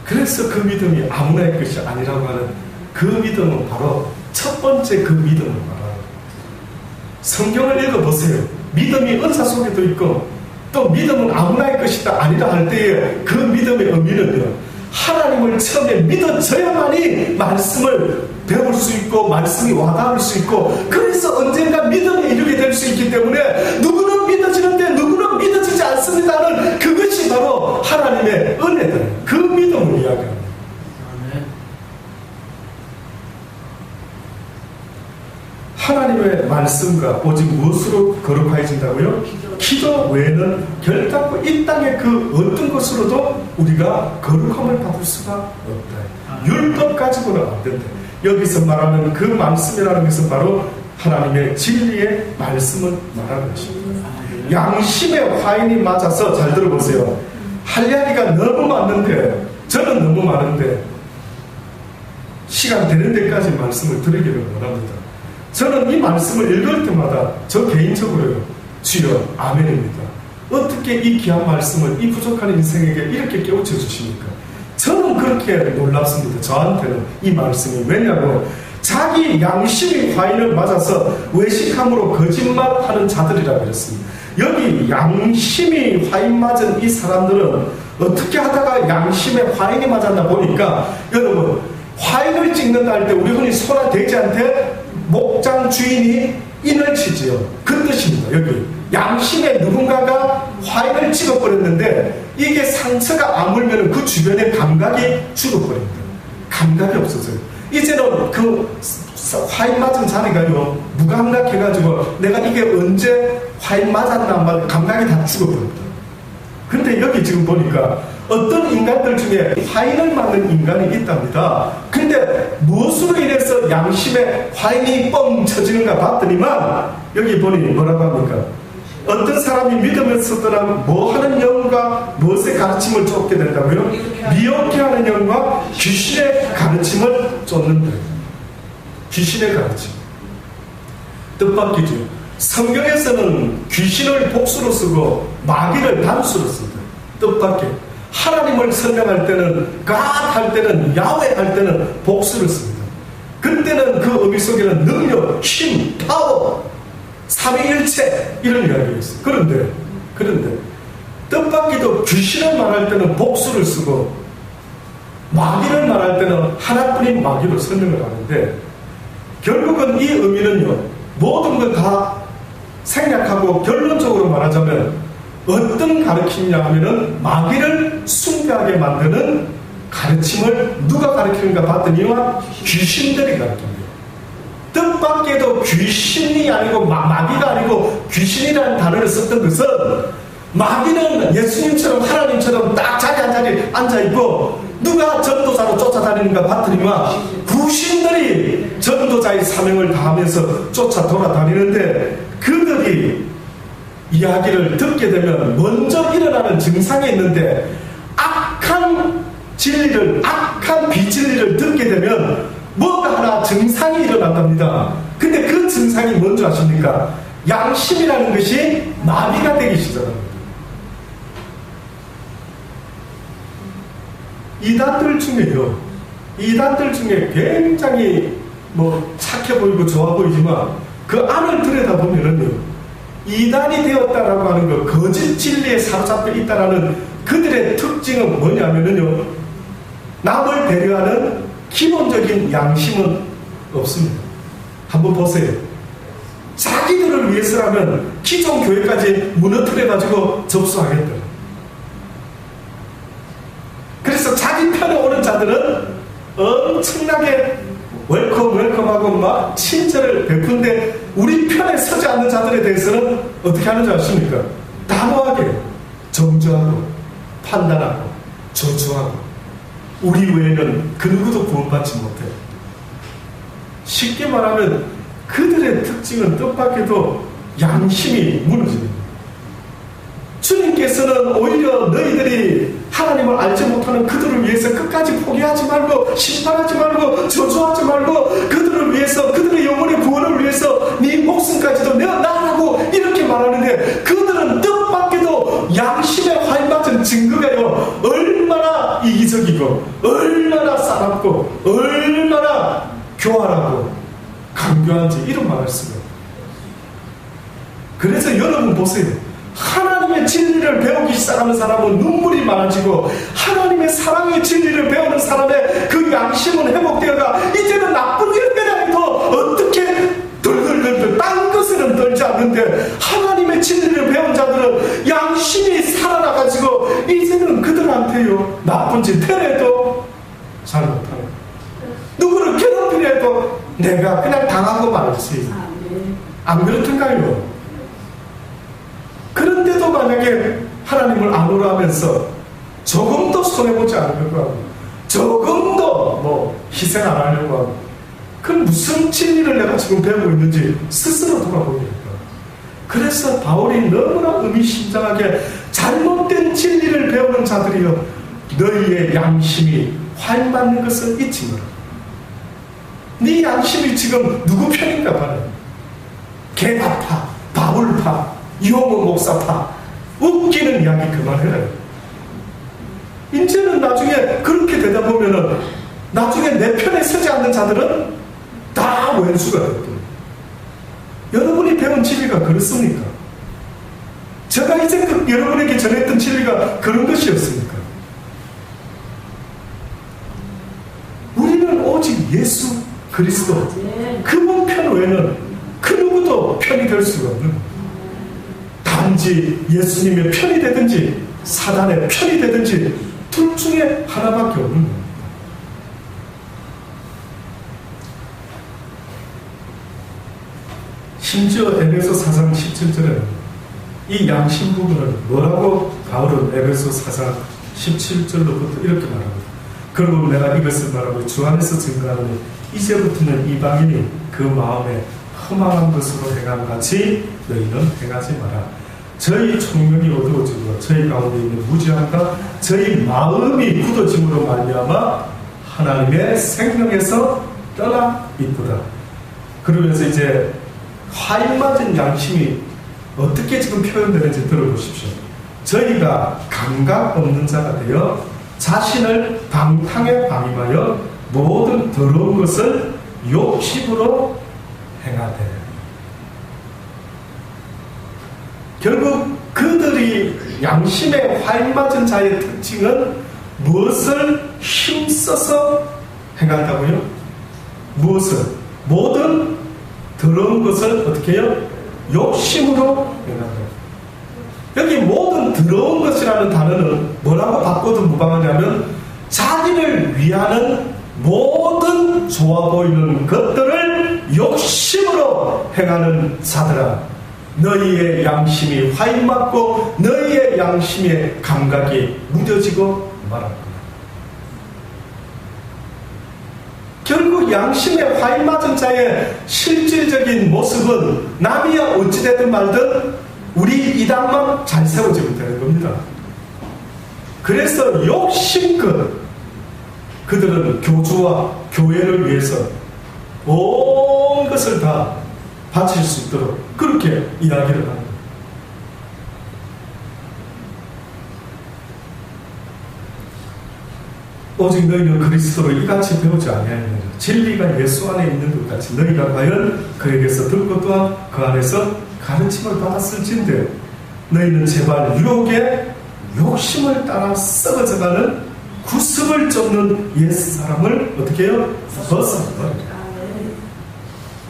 그래서 그 믿음이 아무나의 것이 아니라고 하는 그 믿음은 바로 첫 번째 그 믿음을 말하는 거예요. 성경을 읽어보세요. 믿음이 은사 속에도 있고 또 믿음은 아무나의 것이다 아니라 할 때에 그 믿음의 의미는요, 하나님을 처음에 믿어져야만이 말씀을 배울 수 있고 말씀이 와닿을 수 있고, 그래서 언젠가 믿음에 이르게 될 수 있기 때문에 누구는 믿어지는데 누구는 믿어지지 않습니다는 그것이 바로 하나님의 은혜다. 그 믿음을 이야기합니다. 하나님의 말씀과 오직 무엇으로 거룩해진다고요? 기도 외에는 결단코 이 땅의 그 어떤 것으로도 우리가 거룩함을 받을 수가 없다. 율법 가지고는 안 된다. 여기서 말하는 그 말씀이라는 것은 바로 하나님의 진리의 말씀을 말하는 것입니다. 양심의 화인이 맞아서, 잘 들어보세요. 할 이야기가 너무 많은데, 저는 너무 많은데 시간 되는 데까지 말씀을 드리기를 원합니다. 저는 이 말씀을 읽을 때마다 저 개인적으로요, 주여 아멘입니다. 어떻게 이 귀한 말씀을 이 부족한 인생에게 이렇게 깨우쳐 주십니까? 저는 그렇게 놀랍습니다. 저한테는 이 말씀이. 왜냐하면 자기 양심이 화인을 맞아서 외식함으로 거짓말하는 자들이라고 그랬습니다. 여기 양심이 화인 맞은 이 사람들은 어떻게 하다가 양심에 화인이 맞았나 보니까, 여러분 화인을 찍는다 할 때 우리 흔히 소나 돼지한테 목장 주인이 인을 치지요. 그 뜻입니다. 여기 양심에 누군가가 화인을 찍어버렸는데 이게 상처가 아물면 그 주변에 감각이 죽어버립니다. 감각이 없어져요. 이제는 그 화인 맞은 자리가요, 무감각해가지고 내가 이게 언제 화인 맞았나 안 맞았나 감각이 다 죽어버립니다. 근데 여기 지금 보니까 어떤 인간들 중에 화인을 맞는 인간이 있답니다. 근데 무엇으로 인해서 양심에 화인이 뻥 쳐지는가 봤더니만 여기 보니 뭐라고 합니까? 어떤 사람이 믿으면서더라 뭐 하는 영과 무엇의 가르침을 쫓게 된다고요? 미혹해 하는 영과 귀신의 가르침을 쫓는다. 귀신의 가르침. 뜻밖이죠. 성경에서는 귀신을 복수로 쓰고 마귀를 단수로 씁니다. 뜻밖에. 하나님을 설명할 때는 God 할 때는 야훼 할 때는 복수를 씁니다. 그때는 그 의미 속에는 능력, 힘, 파워, 삼위일체 이런 이야기가 있어요. 그런데 뜻밖에도 귀신을 말할 때는 복수를 쓰고 마귀를 말할 때는 하나뿐인 마귀로 설명을 하는데, 결국은 이 의미는요, 모든 걸 다 생략하고 결론적으로 말하자면 어떤 가르침이냐 하면은 마귀를 숭배하게 만드는 가르침을 누가 가르치는가 봤더니만 귀신들이 가르칩니다. 뜻밖에도 귀신이 아니고 마귀가 아니고 귀신이라는 단어를 썼던 것은, 마귀는 예수님처럼 하나님처럼 딱 자기 한 자리에 앉아있고 누가 전도자로 쫓아다니는가 봤더니만 귀신들이 전도자의 사명을 다하면서 쫓아 돌아다니는데, 그들이 이야기를 듣게 되면 먼저 일어나는 증상이 있는데, 악한 진리를, 악한 비진리를 듣게 되면 뭐가 하나 증상이 일어난답니다. 근데 그 증상이 뭔지 아십니까? 양심이라는 것이 마비가 되기 시작합니다. 이단들 중에 굉장히 착해 보이고 좋아 보이지만 그 안을 들여다보면은요, 이단이 되었다라고 하는 것, 거짓 진리에 사로잡혀 있다라는 그들의 특징은 뭐냐면은요, 남을 배려하는 기본적인 양심은 없습니다. 한번 보세요. 자기들을 위해서라면 기존 교회까지 무너뜨려가지고 접수하겠다. 그래서 자기 편에 오는 자들은 엄청나게 웰컴하고 막 친절을 베푼데, 우리 편에 서지 않는 자들에 대해서는 어떻게 하는지 아십니까? 단호하게 정죄하고 판단하고 저주하고, 우리 외에는 그 누구도 구원받지 못해. 쉽게 말하면 그들의 특징은 뜻밖에도 양심이 무너집니다. 주님께서는 오히려 너희들이 하나님을 알지 못하는 그들을 위해서 끝까지 포기하지 말고 심판하지 말고 저주하지 말고, 그들을 위해서, 그들의 영혼의 구원을 위해서 네 목숨까지도 내가 나라고 이렇게 말하는데, 그들은 뜻밖에도 양심에 화인받은 증거가요 얼마나 이기적이고 이루어지고 얼마나 사납고 얼마나 교활하고 강교한지 이런 말씀을. 그래서 여러분 보세요. 하나님의 진리를 배우기 시작하는 사람은 눈물이 많아지고 하나님의 사랑의 진리를 배우는 사람의 그 양심은 회복되어가 이제는 나쁜 일을 해도 어떻게 덜덜덜덜 딴 것은 떨지 않는데 하나님의 진리를 배운 자들은 양심이 살아나가지고 이제는 그들한테요 나쁜 짓 해도 잘 못하는, 누구를 괴롭히려 해도 내가 그냥 당하고 말지. 안 그렇던가요? 그런데도 만약에 하나님을 안 오라하면서 조금도 손해보지 않으려고 하고 조금도 뭐 희생 안 하려고 하고, 그 무슨 진리를 내가 지금 배우고 있는지 스스로 돌아보니까. 그래서 바울이 너무나 의미심장하게 잘못된 진리를 배우는 자들이여 너희의 양심이 화인받는 것을 잊지 마라. 네 양심이 지금 누구 편인가 봐라. 개파파, 바울파, 이호모 목사파, 웃기는 이야기 그만해라. 이제는 나중에 그렇게 되다 보면은 나중에 내 편에 서지 않는 자들은 다 왼수가 됐거든요. 여러분이 배운 진리가 그렇습니까? 제가 이제 여러분에게 전했던 진리가 그런 것이었습니까? 우리는 오직 예수 그리스도 그분 편 외에는 그 누구도 편이 될 수가 없는 거예요. 단지 예수님의 편이 되든지 사단의 편이 되든지 둘 중에 하나밖에 없는 겁니다. 심지어 에베소 4장 17절에 이 양심 부분을 뭐라고 바울은 에베소 4장 17절로부터 이렇게 말합니다. 그러므로 내가 이것을 말하고 주 안에서 증거하노니 이제부터는 이방인이 그 마음에 험한 것으로 행한 같이 너희는 행하지 마라. 저희 총명이 어두워지고 저희 가운데 있는 무지함과 저희 마음이 굳어짐으로 말미암아 하나님의 생명에서 떠나 있도다. 그러면서 이제 화인맞은 양심이 어떻게 지금 표현되는지 들어보십시오. 저희가 감각 없는 자가 되어 자신을 방탕에 방임하여 모든 더러운 것을 욕심으로 행하되. 결국 그들이 양심에 화인맞은 자의 특징은 무엇을 힘써서 행한다고요? 무엇을? 모든 더러운 것을 어떻게 해요? 욕심으로 행한다. 여기 모든 더러운 것이라는 단어는 뭐라고 바꿔도 무방하냐면 자기를 위하는 모든 좋아 보이는 것들을 욕심으로 행하는 자들아, 너희의 양심이 화인맞고 너희의 양심의 감각이 무뎌지고 말았구나. 결국 양심에 화인맞은 자의 실질적인 모습은 남이야 어찌되든 말든 우리 이당만 잘 세워지면 되는 겁니다. 그래서 욕심껏 그들은 교주와 교회를 위해서 온 것을 다 바칠 수 있도록 그렇게 이야기를 합니다. 오직 너희는 그리스도를 이같이 배우지 아니하느니라. 진리가 예수 안에 있는 것 같이 너희가 과연 그에게서 듣고 또한 그 안에서 가르침을 받았을진데 너희는 제발 유혹에 욕심을 따라 썩어져가는 구습을 쫓는 옛사람을 어떻게 해요? 벗어버리라.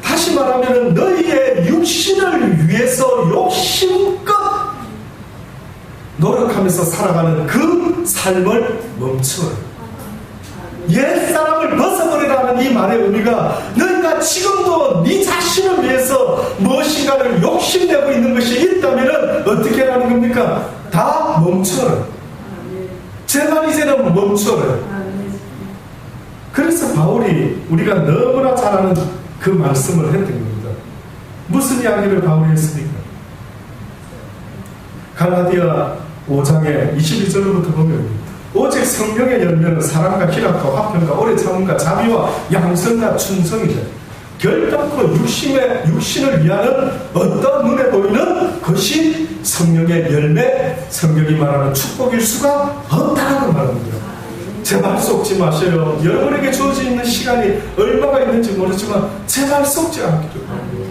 다시 말하면 너희의 육신을 위해서 욕심껏 노력하면서 살아가는 그 삶을 멈추어라. 옛사람을 벗어버리라는 이 말의 의미가 너희가 지금도 네 자신을 위해서 무엇인가를 욕심내고 있는 것이 있다면 어떻게 하라는 겁니까? 다 멈춰라. 제발 이제는 멈춰라. 그래서 바울이 우리가 너무나 잘 아는 그 말씀을 했던 겁니다. 무슨 이야기를 바울이 했습니까? 갈라디아 5장의 22절로부터 보면 오직 성령의 열매는 사랑과 희락과 화평과 오래 참음과 자비와 양선과 충성이다. 결단코 육신을 위하는 어떤 눈에 보이는 것이 성령의 열매, 성령이 말하는 축복일 수가 없다고 말합니다. 제발 속지 마세요. 여러분에게 주어져 있는 시간이 얼마가 있는지 모르지만 제발 속지 않기를 바랍니다.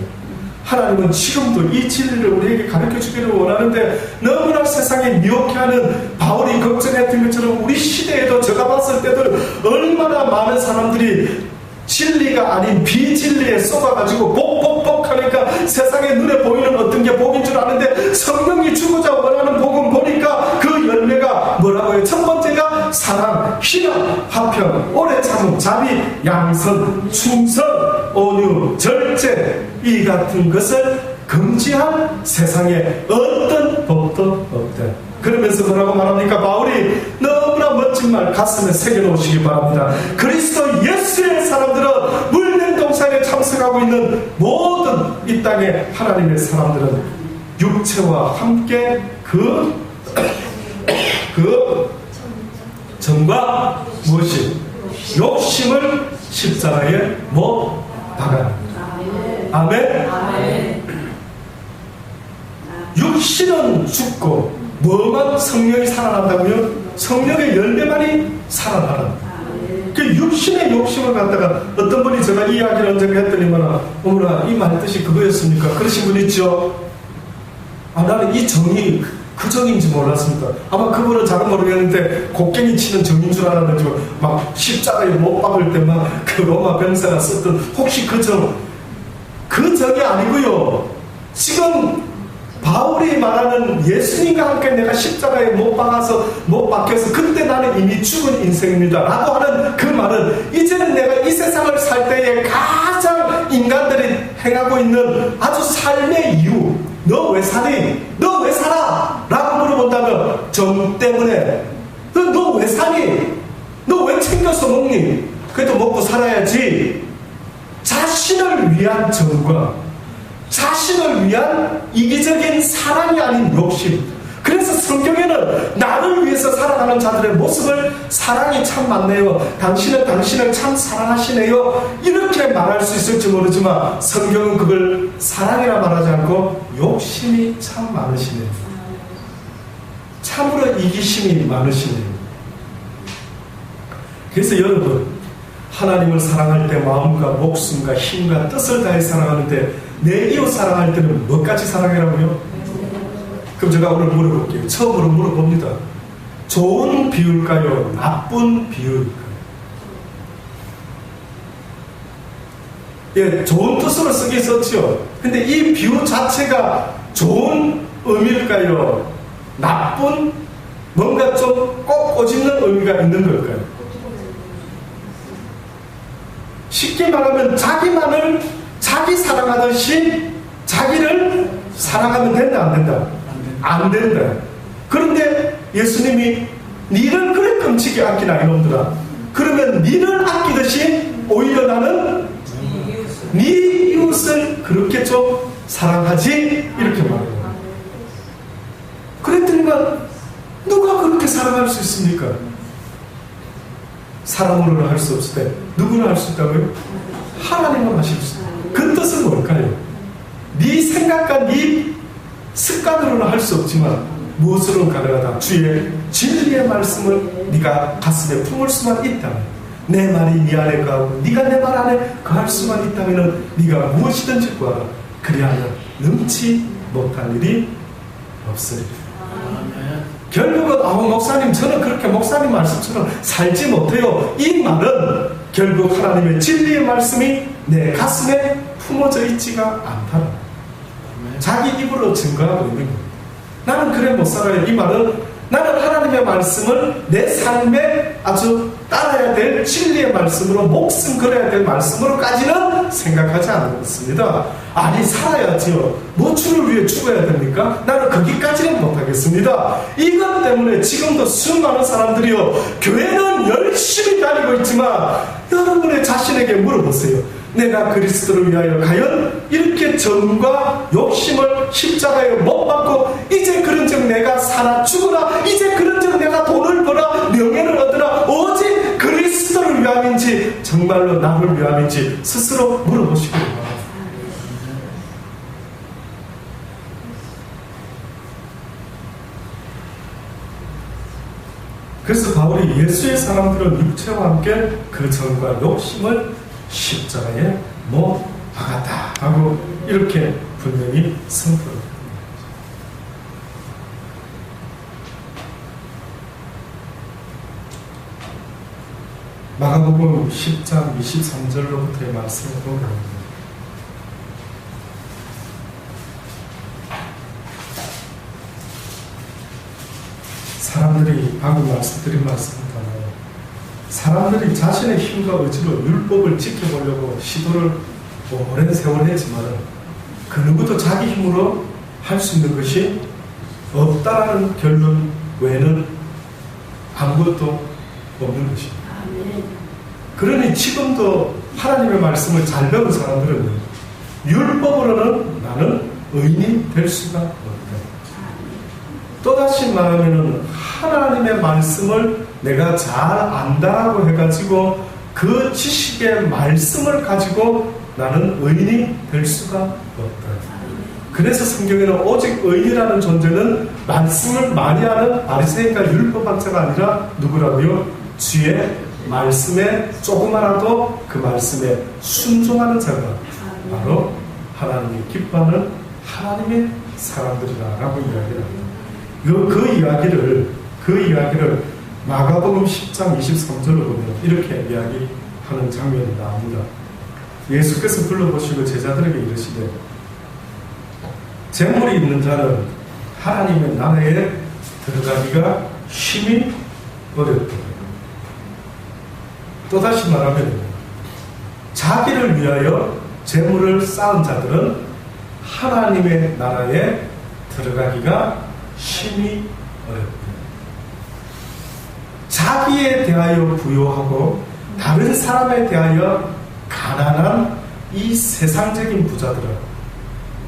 하나님은 지금도 이 진리를 우리에게 가르쳐 주기를 원하는데 너무나 세상에 미혹해하는 바울이 걱정했던 것처럼 우리 시대에도 제가 봤을 때도 얼마나 많은 사람들이 진리가 아닌 비진리에 쏟아가지고 복복복 하니까 세상에 눈에 보이는 어떤 게 복인 줄 아는데 성령이 주고자 원하는 복은 보니까 그 열매가 뭐라고요? 첫 번째가 사랑, 희락, 화평, 오래 참음, 자비, 양선, 충성, 온유, 절제 이 같은 것을 금지한 세상에 어떤 법도 없다. 그러면서 뭐라고 말합니까? 바울이 너무나 멋진 말 가슴에 새겨놓으시기 바랍니다. 그리스도 예수의 사람들은 물된 동산에 참석하고 있는 모든 이 땅의 하나님의 사람들은 육체와 함께 그 정과 무엇이? 욕심을 십자가에 못 박아냅니다. 아멘? 육신은 죽고 뭐만 성령이 살아난다고요? 성령의 열매만이 살아나는. 그 육신의 욕심을 갖다가 어떤 분이 제가 이야기를 언젠가 했더니만 어머나 이 말 뜻이 그거였습니까? 그러신 분 있죠? 나는 이 정이 그 정인지 몰랐습니다. 아마 그분은 잘은 모르겠는데 곡괭이 치는 정인 줄 알았는지 막 십자가에 못 박을 때 막 그 로마 병사가 썼던 혹시 그 정이 아니고요. 지금 바울이 말하는 예수님과 함께 내가 십자가에 못 박혀서 그때 나는 이미 죽은 인생입니다 라고 하는 그 말은 이제는 내가 이 세상을 살 때에 가장 인간들이 행하고 있는 아주 삶의 이유, 너 왜 사니? 너 왜 살아? 라고 물어본다면 정 때문에. 너 왜 사니? 너 왜 챙겨서 먹니? 그래도 먹고 살아야지. 자신을 위한 정과 자신을 위한 이기적인 사랑이 아닌 욕심. 그래서 성경에는 나를 위해서 살아가는 자들의 모습을 사랑이 참 많네요. 당신은 당신을 참 사랑하시네요. 이렇게 말할 수 있을지 모르지만 성경은 그걸 사랑이라 말하지 않고 욕심이 참 많으시네요. 참으로 이기심이 많으시네요. 그래서 여러분, 하나님을 사랑할 때 마음과 목숨과 힘과 뜻을 다해 사랑하는데 내 이웃 사랑할 때는 뭐까지 사랑이라고요? 그럼 제가 오늘 물어볼게요. 처음으로 물어봅니다. 좋은 비유일까요? 나쁜 비유일까요? 예, 좋은 뜻으로 쓰긴 썼죠. 근데 이 비유 자체가 좋은 의미일까요? 나쁜 뭔가 좀 꼭 꼬집는 의미가 있는 걸까요? 쉽게 말하면 자기 사랑하듯이 자기를 사랑하면 된다, 안 된다? 안 된다. 그런데 예수님이 니를 그래 끔찍이 아끼나 이놈들아. 그러면 니를 아끼듯이 오히려 나는 네 이웃을 그렇게 좀 사랑하지 이렇게 말해요. 그랬더니만 누가 그렇게 사랑할 수 있습니까? 사람으로는 할 수 없을 때 누구나 할 수 있다고요? 하나님은 하실 수 있어요. 그 뜻은 뭘까요? 네 생각과 네 습관으로는 할 수 없지만 무엇으로는 가능하다. 주의 진리의 말씀을 네가 가슴에 품을 수만 있다면, 내 말이 네 안에 거하고 네가 내 말 안에 거할 수만 있다면 네가 무엇이든지 구하라. 그리하면 능치 못할 일이 없으리라. 결국은 목사님 저는 그렇게 목사님 말씀처럼 살지 못해요. 이 말은 결국 하나님의 진리의 말씀이 내 가슴에 품어져 있지가 않다라. 자기 입으로 증거하고 있는 거예요. 나는 그래 못 살아요. 이 말은 나는 하나님의 말씀을 내 삶에 아주 따라야 될 진리의 말씀으로, 목숨 걸어야 될 말씀으로까지는 생각하지 않습니다. 아니 살아야지요. 뭐 주를 위해 죽어야 됩니까? 나는 거기까지는 못하겠습니다. 이것 때문에 지금도 수많은 사람들이요, 교회는 열심히 다니고 있지만 여러분의 자신에게 물어보세요. 내가 그리스도를 위하여 과연 이렇게 정과 욕심을 십자가에 못 박고 이제 그런즉 내가 살아 죽으라, 이제 그런즉 내가 돈을 벌어 명예를 얻으라, 오직 그리스도를 위함인지 정말로 나를 위함인지 스스로 물어보시기 바랍니다. 그래서 바울이 예수의 사람들은 육체와 함께 그 정과 욕심을 십자가에 못 박았다 하고 이렇게 분명히 선포합니다. 마가복음 10장 23절로부터의 말씀을 보면 사람들이 방금 말씀드린 말씀입니다. 사람들이 자신의 힘과 의지로 율법을 지켜보려고 시도를 오랜 세월 했지만 그 누구도 자기 힘으로 할 수 있는 것이 없다라는 결론 외에는 아무것도 없는 것입니다. 그러니 지금도 하나님의 말씀을 잘 배운 사람들은 율법으로는 나는 의인이 될 수가 없다. 또다시 말하면 하나님의 말씀을 내가 잘 안다라고 해가지고 그 지식의 말씀을 가지고 나는 의인이 될 수가 없다. 그래서 성경에는 오직 의인이라는 존재는 말씀을 많이 하는 바리새인과 율법학자가 아니라 누구라고요? 주의 말씀에 조그마라도 그 말씀에 순종하는 자가 바로 하나님이 기뻐하는 하나님의 사람들이라고 이야기를 합니다. 그 이야기를 마가복음 10장 23절로 보면 이렇게 이야기하는 장면이 나옵니다. 예수께서 불러보시고 제자들에게 이르시되 재물이 있는 자는 하나님의 나라에 들어가기가 심히 어렵다. 또다시 말하면 자기를 위하여 재물을 쌓은 자들은 하나님의 나라에 들어가기가 심히 어렵다. 자기에 대하여 부요하고 다른 사람에 대하여 가난한 이 세상적인 부자들은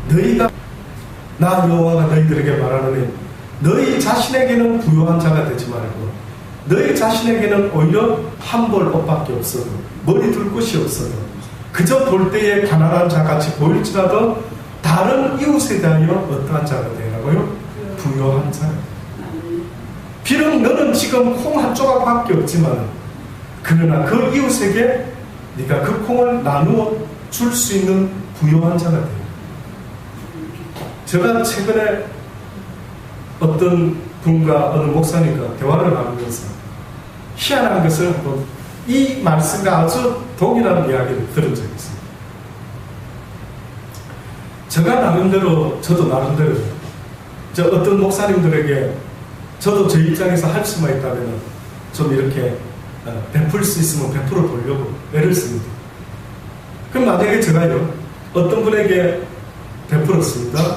너희가 나 여호와가 너희들에게 말하노니 너희 자신에게는 부요한 자가 되지 말고 너희 자신에게는 오히려 한 벌 옷밖에 없어도 머리 둘 곳이 없어도 그저 볼 때에 가난한 자같이 보일지라도 다른 이웃에 대하여 어떠한 자가 되라고요? 부요한 자. 비록 너는 지금 콩 한 조각밖에 없지만 그러나 그 이웃에게 네가 그 콩을 나누어 줄 수 있는 부요한 자가 돼요. 제가 최근에 어떤 분과 어느 목사님과 대화를 나누면서 희한한 것을 한번 이 말씀과 아주 동일한 이야기를 들은 적이 있습니다. 저도 나름대로 어떤 목사님들에게 저도 제 입장에서 할 수만 있다면 좀 이렇게 베풀 수 있으면 베풀어 보려고 애를 씁니다. 그럼 만약에 제가요 어떤 분에게 베풀었습니다.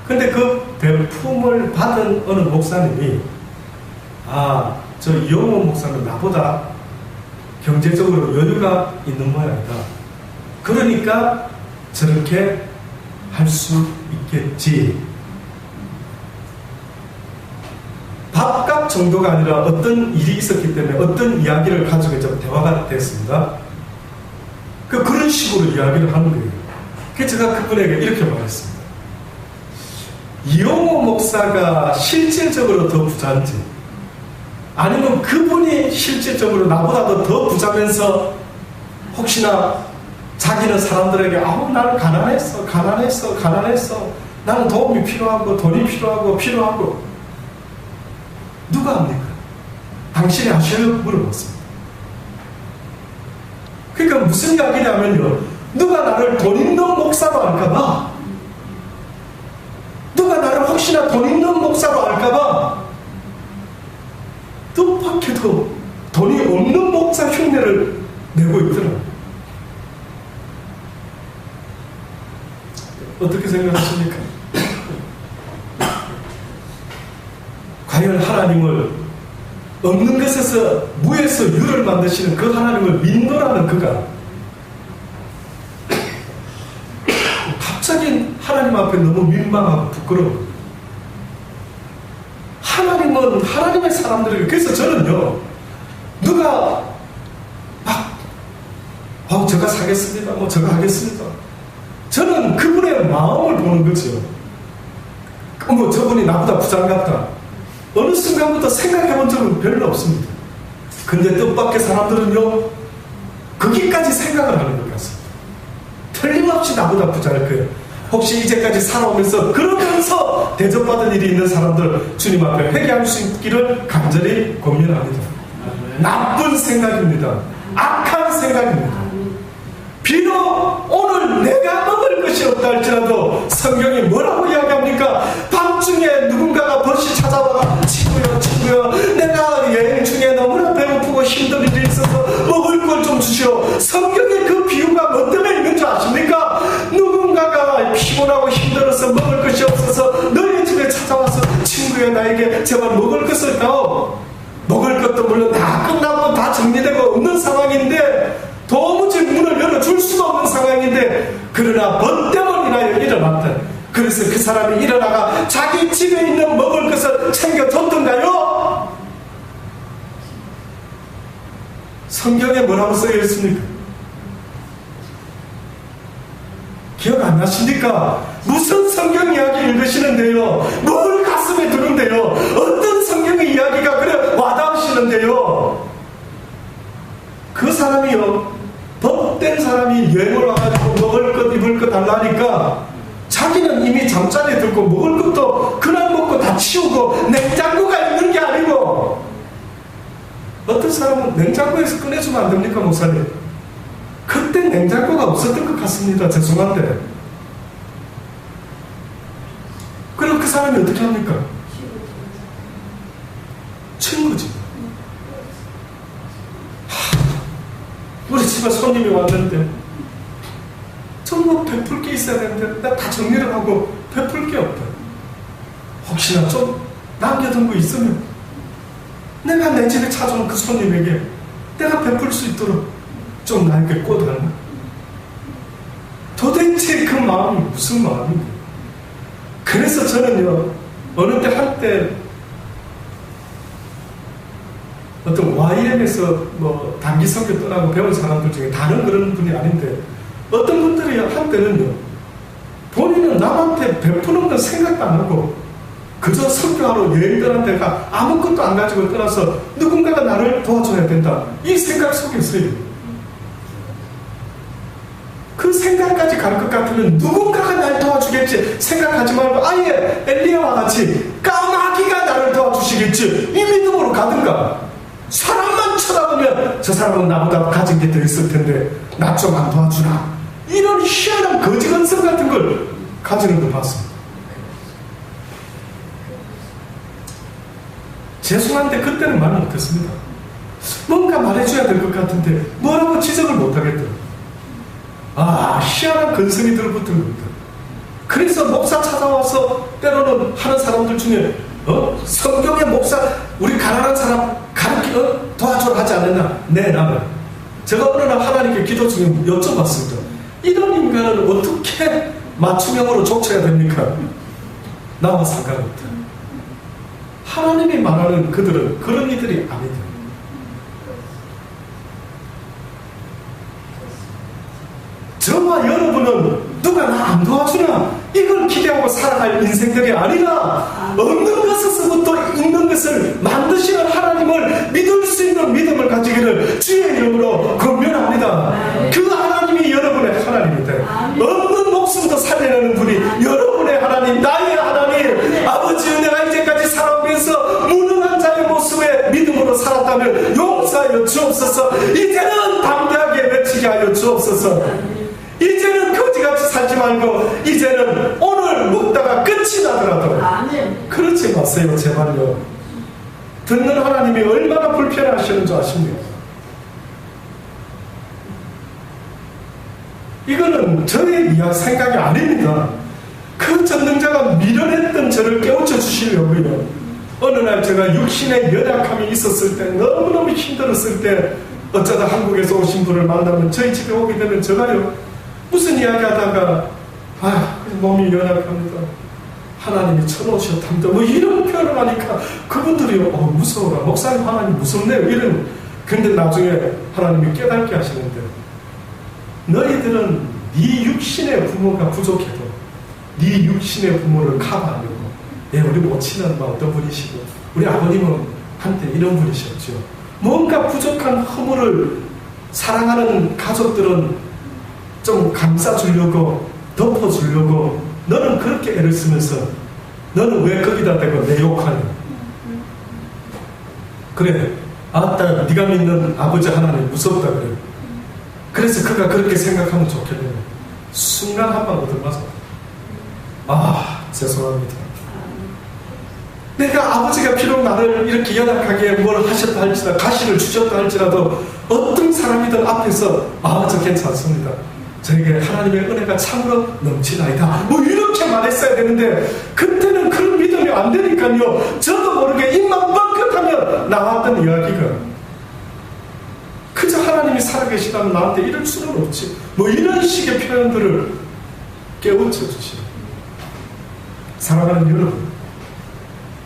근데 그 베품을 받은 어느 목사님이 저 이용호 목사는 나보다 경제적으로 여유가 있는 모양이다. 그러니까 저렇게 할 수 있겠지. 밥값 정도가 아니라 어떤 일이 있었기 때문에 어떤 이야기를 가지고 좀 대화가 됐습니다. 그런 식으로 이야기를 하는 거예요. 그래서 제가 그분에게 이렇게 말했습니다. 이용호 목사가 실질적으로 더 부자인지 아니면 그분이 실질적으로 나보다도 더 부자면서 혹시나 자기는 사람들에게 나는 가난했어 나는 도움이 필요하고 돈이 필요하고 누가 합니까? 당신이 하셔야 물어봤습니다. 그러니까 무슨 이야기냐면요 누가 나를 돈 있는 목사로 알까봐 누가 나를 혹시나 돈 있는 목사로 알까봐 뜻밖에도 돈이 없는 목사 흉내를 내고 있더라고요. 어떻게 생각하십니까? 과연 하나님을 없는 것에서 무에서 유를 만드시는 그 하나님을 믿노라는 그가 갑자기 하나님 앞에 너무 민망하고 부끄러워. 하나님은 하나님의 사람들에게 그래서 저는요 누가 제가 사겠습니다 제가 하겠습니다 저는 그분의 마음을 보는 거죠. 저분이 나보다 부장 같다 어느 순간부터 생각해 본 적은 별로 없습니다. 근데 뜻밖의 사람들은요, 거기까지 생각을 하는 것 같습니다. 틀림없이 나보다 부자일 거예요. 혹시 이제까지 살아오면서 그러면서 대접받은 일이 있는 사람들 주님 앞에 회개할 수 있기를 간절히 고민합니다. 나쁜 생각입니다. 악한 생각입니다. 비록 오늘 내가 먹을 것이 없다 할지라도 성경이 뭐라고 이야기합니까? 밤중에 누군가가 벌시 찾아와가 친구여 내가 여행 중에 너무나 배고프고 힘든 일이 있어서 먹을 걸 좀 주시오. 성경에 그 비유가 뭐 때문에 있는 줄 아십니까? 누군가가 피곤하고 힘들어서 먹을 것이 없어서 너희 집에 찾아와서 친구여 나에게 제발 먹을 것을 다오. 먹을 것도 물론 다 끝나고 다 정리되고 없는 상황인데 도무지 문을 열어줄 수도 없는 상황인데 그러나 뭐 때문에 인하여 일어났다. 그래서 그 사람이 일어나가 자기 집에 있는 먹을 것을 챙겨줬던가요? 성경에 뭐라고 써져 있습니까? 기억 안 나십니까? 무슨 성경 이야기 읽으시는데요? 뭘 가슴에 두는데요? 어떤 성경의 이야기가 그래 와닿으시는데요? 그 사람이요, 법된 사람이 여행을 와가지고 먹을 것 입을 것 달라 하니까 자기는 이미 잠자리에 들고 먹을 것도 그날 먹고 다 치우고 냉장고가 있는 게 아니고, 어떤 사람은 냉장고에서 꺼내주면 안 됩니까, 목사님? 그때 냉장고가 없었던 것 같습니다. 죄송한데. 그럼 그 사람이 어떻게 합니까? 친구지. 우리 집에 손님이 왔는데 정말 베풀 게 있어야 되는데 나 다 정리를 하고 베풀 게 없다. 혹시나 좀 남겨둔 거 있으면 내가 내 집에 찾아온 그 손님에게 내가 베풀 수 있도록 좀 나에게 꿔달라. 도대체 그 마음이 무슨 마음인가? 그래서 저는요, 어느 때 한때 어떤 YM에서 뭐 단기 선교 떠나고 배운 사람들 중에 다른 그런 분이 아닌데, 어떤 분들이 한때는요, 본인은 남한테 베푸는 건 생각도 안 하고 그저 선교하러 여행 떠난 데가 아무것도 안 가지고 떠나서 누군가가 나를 도와줘야 된다, 이 생각 속에서요, 그 생각까지 갈 것 같으면 누군가가 날 도와주겠지 생각하지 말고 아예 엘리야와 같이 까마귀가 나를 도와주시겠지 이 믿음으로 가든가. 사람만 쳐다보면 저 사람은 나보다 가진 게 더 있을 텐데 나 좀 안 도와주나, 이런 희한한 거지건성 같은 걸 가지는 걸 봤습니다. 죄송한데 그때는 말 못했습니다. 뭔가 말해줘야 될 것 같은데 뭐라고 지적을 못하겠더라고요. 희한한 근성이 들어붙은 겁니다. 그래서 목사 찾아와서 때로는 하는 사람들 중에 성경의 목사, 우리 가난한 사람 가르쳐 도와주라 하지 않았나? 네, 나는. 제가 어느 날 하나님께 기도 중에 여쭤봤습니다. 이런 인간을 어떻게 맞춤형으로 족쳐야 됩니까? 나와 상관없다. 하나님이 말하는 그들은 그런 이들이 아니다. 저와 여러분은 누가 나 안 도와주나 이걸 기대하고 살아갈 인생들이 아니라 없는 것에서부터 있는 것을 만드시는 하나님을 믿을 수 있는 믿음을 가지기를 주의 이름으로 권면합니다. 그 하나님이 여러분의 하나님이다. 없는 목숨도 살려내는 분이 여러분의 하나님, 나의 하나님. 아버지여, 내가 이제까지 살아오면서 무능한 자의 모습에 믿음으로 살았다면 용서하여 주옵소서. 이제는 담대하게 외치게 하여 주옵소서. 이제는 거지같이 살지 말고 이제는 오늘 먹다가 끝이 나더라도 그렇지 마세요, 제발요. 듣는 하나님이 얼마나 불편해하시는 줄 아십니까? 이거는 저의 생각이 아닙니다. 그 전능자가 미련했던 저를 깨우쳐 주시려고요. 어느 날 제가 육신의 연약함이 있었을 때, 너무너무 힘들었을 때 어쩌다 한국에서 오신 분을 만나면 저희 집에 오게 되면 제가요, 무슨 이야기 하다가 몸이 연약합니다, 하나님이 쳐놓으셨답니다, 뭐 이런 표현을 하니까 그분들이 무서워라, 목사님 하나님 무섭네요, 이런. 근데 나중에 하나님이 깨닫게 하시는데, 너희들은 네 육신의 부모가 부족해도 네 육신의 부모를 커버하려고 예, 우리 모친은 뭐 어떤 분이시고 우리 아버님은 한때 이런 분이셨죠. 뭔가 부족한 허물을 사랑하는 가족들은 좀 감싸주려고 덮어주려고 너는 그렇게 애를 쓰면서 너는 왜 거기다 대고 내 욕하냐. 그래, 아따 네가 믿는 아버지 하나님 무섭다 그래. 그래서 그가 그렇게 생각하면 좋겠네요. 순간 한 방 얻어맞아. 아, 죄송합니다. 내가 아버지가 비록 나를 이렇게 연약하게 뭘 하셨다 할지라도 가시를 주셨다 할지라도 어떤 사람이든 앞에서 아, 저 괜찮습니다. 저에게 하나님의 은혜가 참으로 넘치나이다. 뭐 이렇게 말했어야 되는데 그때는 그런 믿음이 안 되니까요. 저도 모르게 입만 뻥끗하면 나왔던 이야기가 그저 하나님이 살아계시다면 나한테 이럴 수는 없지. 뭐 이런 식의 표현들을 깨우쳐 주시는 사랑하는 여러분,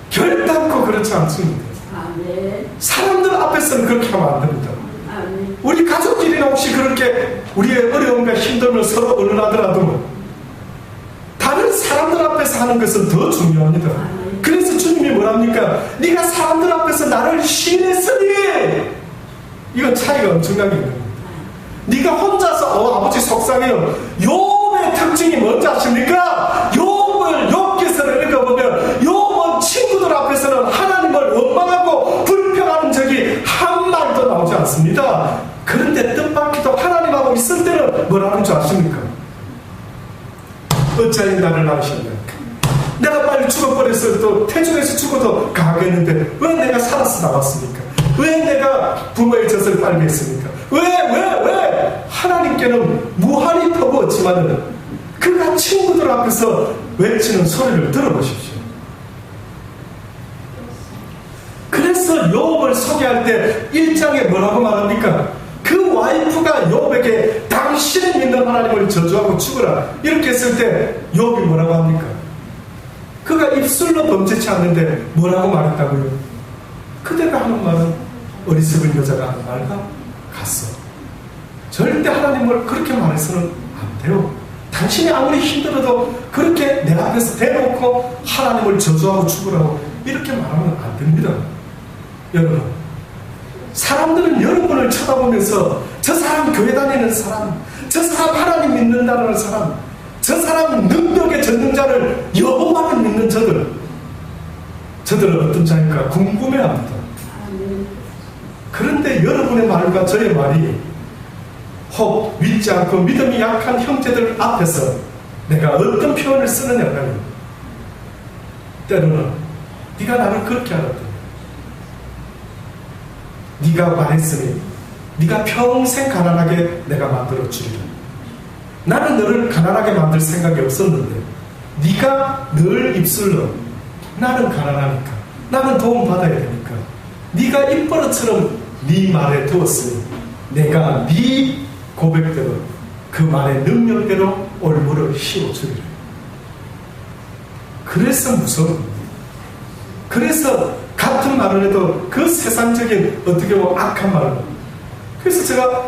결단코 그렇지 않습니다. 아멘. 사람들 앞에서는 그렇게 하면 안 됩니다. 아멘. 우리 가족끼리나 혹시 그렇게 우리의 어려움과 힘듦을 서로 언론하더라도 다른 사람들 앞에서 하는 것은 더 중요합니다. 그래서 주님이 뭐랍니까? 네가 사람들 앞에서 나를 신했으니 이건 차이가 엄청나게 있는 겁니다. 네가 혼자서 아버지 속상해요. 욥의 특징이 뭔지 아십니까? 욥을 욥기서를 읽어보면 욥은 친구들 앞에서는 하나님을 원망하고 불평하는 적이 한 말도 나오지 않습니다. 그런데 뜻밖에도 하나님하고 있을 때는 뭐라는 줄 아십니까? 어찌하여 나를 낳으셨냐? 내가 빨리 죽어버렸어도 또 태중에서 죽어도 가겠는데 왜 내가 살아서 나왔습니까? 왜 내가 부모의 젖을 빨게 했습니까? 왜? 하나님께는 무한히 퍼부었지만은 그가 친구들 앞에서 외치는 소리를 들어보십시오. 그래서 욥을 소개할 때 1장에 뭐라고 말합니까? 그 와이프가 욥에게 당신이 믿는 하나님을 저주하고 죽으라 이렇게 했을 때 욥이 뭐라고 합니까? 그가 입술로 범죄치 않는데 뭐라고 말했다고요? 그대가 하는 말은 어리석은 여자가 하는 말과 같소. 절대 하나님을 그렇게 말해서는 안 돼요. 당신이 아무리 힘들어도 그렇게 내 앞에서 대놓고 하나님을 저주하고 죽으라고 이렇게 말하면 안 됩니다. 여러분, 사람들은 여러분을 쳐다보면서 저 사람 교회 다니는 사람, 저 사람 하나님 믿는다는 사람, 저 사람 능력의 전능자를 여호와를 믿는 저들은 어떤 자일까 궁금해합니다. 그런데 여러분의 말과 저의 말이 혹 믿지 않고 믿음이 약한 형제들 앞에서 내가 어떤 표현을 쓰느냐면 때로는 네가 나를 그렇게 알았더니 네가 말했으니 네가 평생 가난하게 내가 만들어주리라. 나는 너를 가난하게 만들 생각이 없었는데 네가 늘 입술로 나는 가난하니까 나는 도움받아야 되니까 네가 입버릇처럼 네 말에 두었으니 내가 네 고백대로 그 말의 능력대로 올무를 씌워주리라. 그래서 무서운, 그래서 같은 말을 해도 그 세상적인 어떻게 보면 악한 말을, 그래서 제가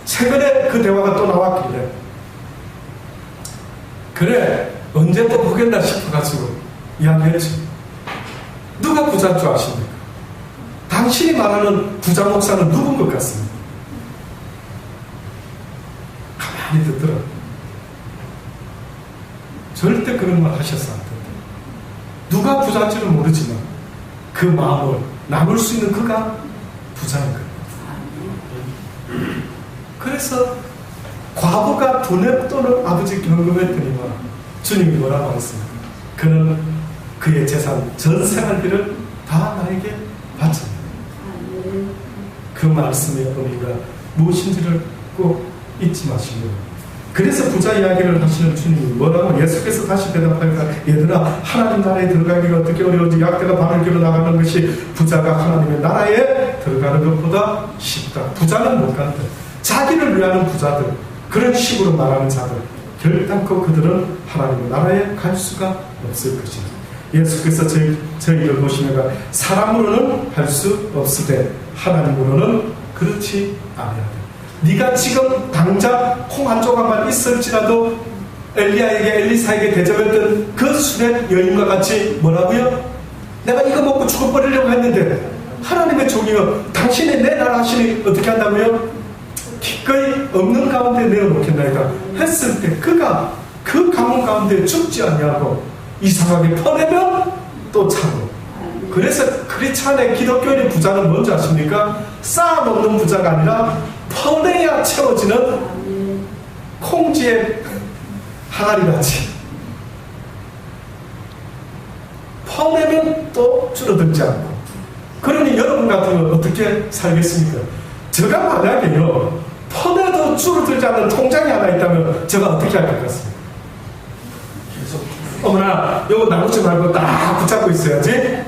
최근에 그 대화가 또 나왔길래 그래 언제 또 보겠나 싶어가지고 이야기했지. 누가 부자인 줄 아십니까? 당신이 말하는 부자 목사는 누군 것 같습니다. 가만히 듣더라. 절대 그런 말 하셔서 안 된다. 누가 부자인지는 모르지만 그 마음을 나눌 수 있는 그가 부자인 거예요. 그래서 과부가 돈의 돈을 아버지 경금했더니만 주님이 뭐라고 하셨습니까? 그는 그의 재산 전 생활비를 다 나에게 바쳤다. 그 말씀의 의미가 무엇인지를 꼭 잊지 마시고, 그래서 부자 이야기를 하시는 주님이 뭐라고 예수께서 다시 대답할까? 얘들아, 하나님 나라에 들어가기가 어떻게 어려운지 약대가 바늘 길어 나가는 것이 부자가 하나님의 나라에 들어가는 것보다 쉽다. 부자는 못 간다. 자기를 위하는 부자들, 그런 식으로 말하는 자들, 결단코 그들은 하나님의 나라에 갈 수가 없을 것이다. 예수께서 저희를 보시면가 사람으로는 할 수 없으되 하나님으로는 그렇지 아니하다. 네가 지금 당장 콩 한 조각만 있을지라도 엘리야에게 엘리사에게 대접했던 그 수렙 여인과 같이 뭐라고요? 내가 이거 먹고 죽어버리려고 했는데 하나님의 종이여 당신이 내 나라 하시니 어떻게 한다고요? 기꺼이 없는 가운데 내어놓겠나이다 했을 때 그가 그 가뭄 가운데 죽지 아니하고 이상하게 퍼내면 또 차고. 그래서 크리스찬의 기독교인의 부자는 뭔지 아십니까? 쌓아놓는 부자가 아니라 퍼내야 채워지는 콩지의 항아리같이 퍼내면 또 줄어들지 않고. 그러니 여러분 같으면 어떻게 살겠습니까? 제가 만약에요 퍼내도 줄어들지 않는 통장이 하나 있다면 제가 어떻게 할 것 같습니까? 어머나 이거 나누지 말고 딱 붙잡고 있어야지.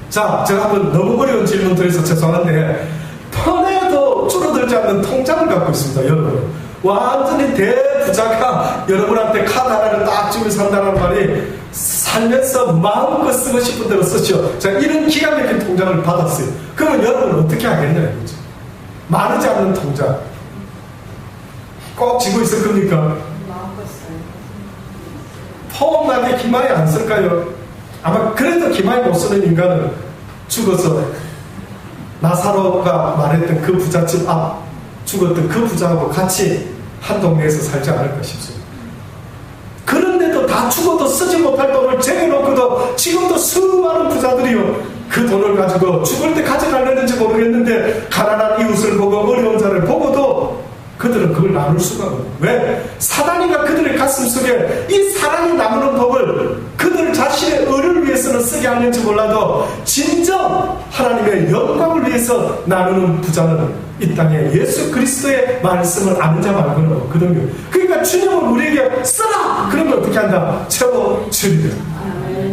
자, 제가 한번 너무 어려운 질문 드려서 죄송한데 퍼내도 줄어들지 않는 통장을 갖고 있습니다. 여러분 완전히 대부자가 여러분한테 카드 하나를 딱 주면 산다는 말이 살면서 마음껏 쓰고 싶은 대로 쓰시오. 자, 이런 기가 막힌 통장을 받았어요. 그러면 여러분은 어떻게 하겠냐 이거죠. 마르지 않는 통장 꼭 쥐고 있을 겁니까? 포옹나게 기마에 안 쓸까요? 아마 그래도 기마에 못 쓰는 인간은 죽어서 나사로가 말했던 그 부잣집 앞 죽었던 그 부자하고 같이 한 동네에서 살지 않을까 싶습니다. 그런데도 다 죽어도 쓰지 못할 돈을 쟁여놓고도 지금도 수많은 부자들이요 그 돈을 가지고 죽을 때 가져가려는지 모르겠는데 가난한 이웃을 보고 어려운 자를 보고도 그들은 그걸 나눌 수가 없어요. 왜? 사단이가 그들의 가슴 속에 이 사랑이 나누는 법을 그들 자신의 의를 위해서는 쓰게 하는지 몰라도 진정 하나님의 영광을 위해서 나누는 부자는 이 땅에 예수 그리스도의 말씀을 아는 자 말고는 없거든요. 그러니까 주님은 우리에게 쓰라! 그러면 어떻게 한다? 채워주리라.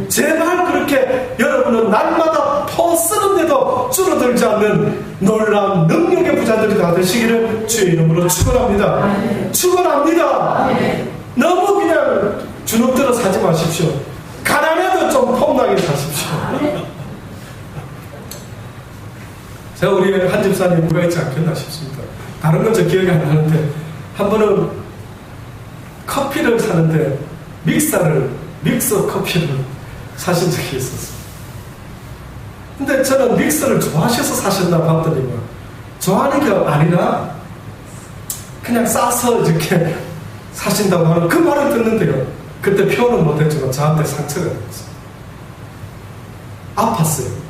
제발 그렇게 여러분은 날마다 퍼 쓰는데도 줄어들지 않는 놀라운 능력의 부자들이 다 되시기를 주의 이름으로 축원합니다. 축원합니다. 너무 그냥 주눅들어 사지 마십시오. 가난해도 좀 폼나게 사십시오. 제가 우리 한 집사님 누가 있지 않겠나 싶습니다. 다른 건 저 기억이 안 나는데 한 번은 커피를 사는데 믹서 커피를 사신 적이 있었어요. 근데 저는 믹서를 좋아하셔서 사셨나 봤더니 좋아하는 게 아니라 그냥 싸서 이렇게 사신다고 하는 그 말을 듣는데요. 그때 표현은 못했지만 저한테 상처가 됐어요. 아팠어요.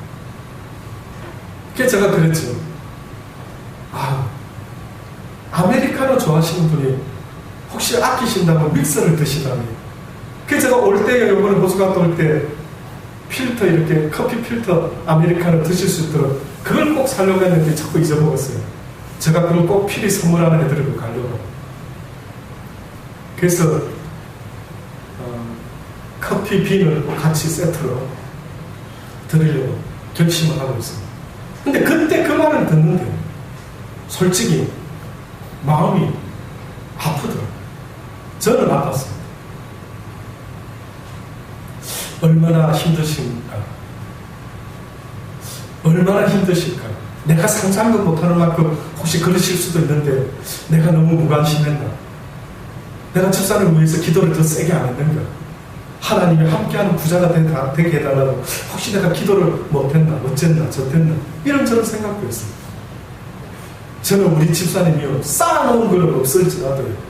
그래서 제가 그랬죠. 아메리카노 좋아하시는 분이 혹시 아끼신다고 믹서를 드시다니. 그래서 제가 올 때에 요번에 호수갔다 올 때 필터 이렇게 커피 필터 아메리카노 드실 수 있도록 그걸 꼭 사려고 했는데 자꾸 잊어먹었어요. 제가 그걸 꼭 필히 선물 하나 해드리고 가려고. 그래서 커피 빈을 같이 세트로 드리려고 결심을 하고 있습니다. 근데 그때 그 말을 듣는데 솔직히 마음이 아프더라고요. 저는 아팠습니다. 얼마나 힘드신가? 얼마나 힘드실까? 내가 상상도 못하는 만큼 혹시 그러실 수도 있는데 내가 너무 무관심했나? 내가 집사를 위해서 기도를 더 세게 안 했는가? 하나님이 함께하는 부자가 되게 해달라고 혹시 내가 기도를 못했나? 어쨌나? 저땠나? 이런저런 생각도 했어요. 저는 우리 집사님이요 쌓아놓은 걸 없을지라도요.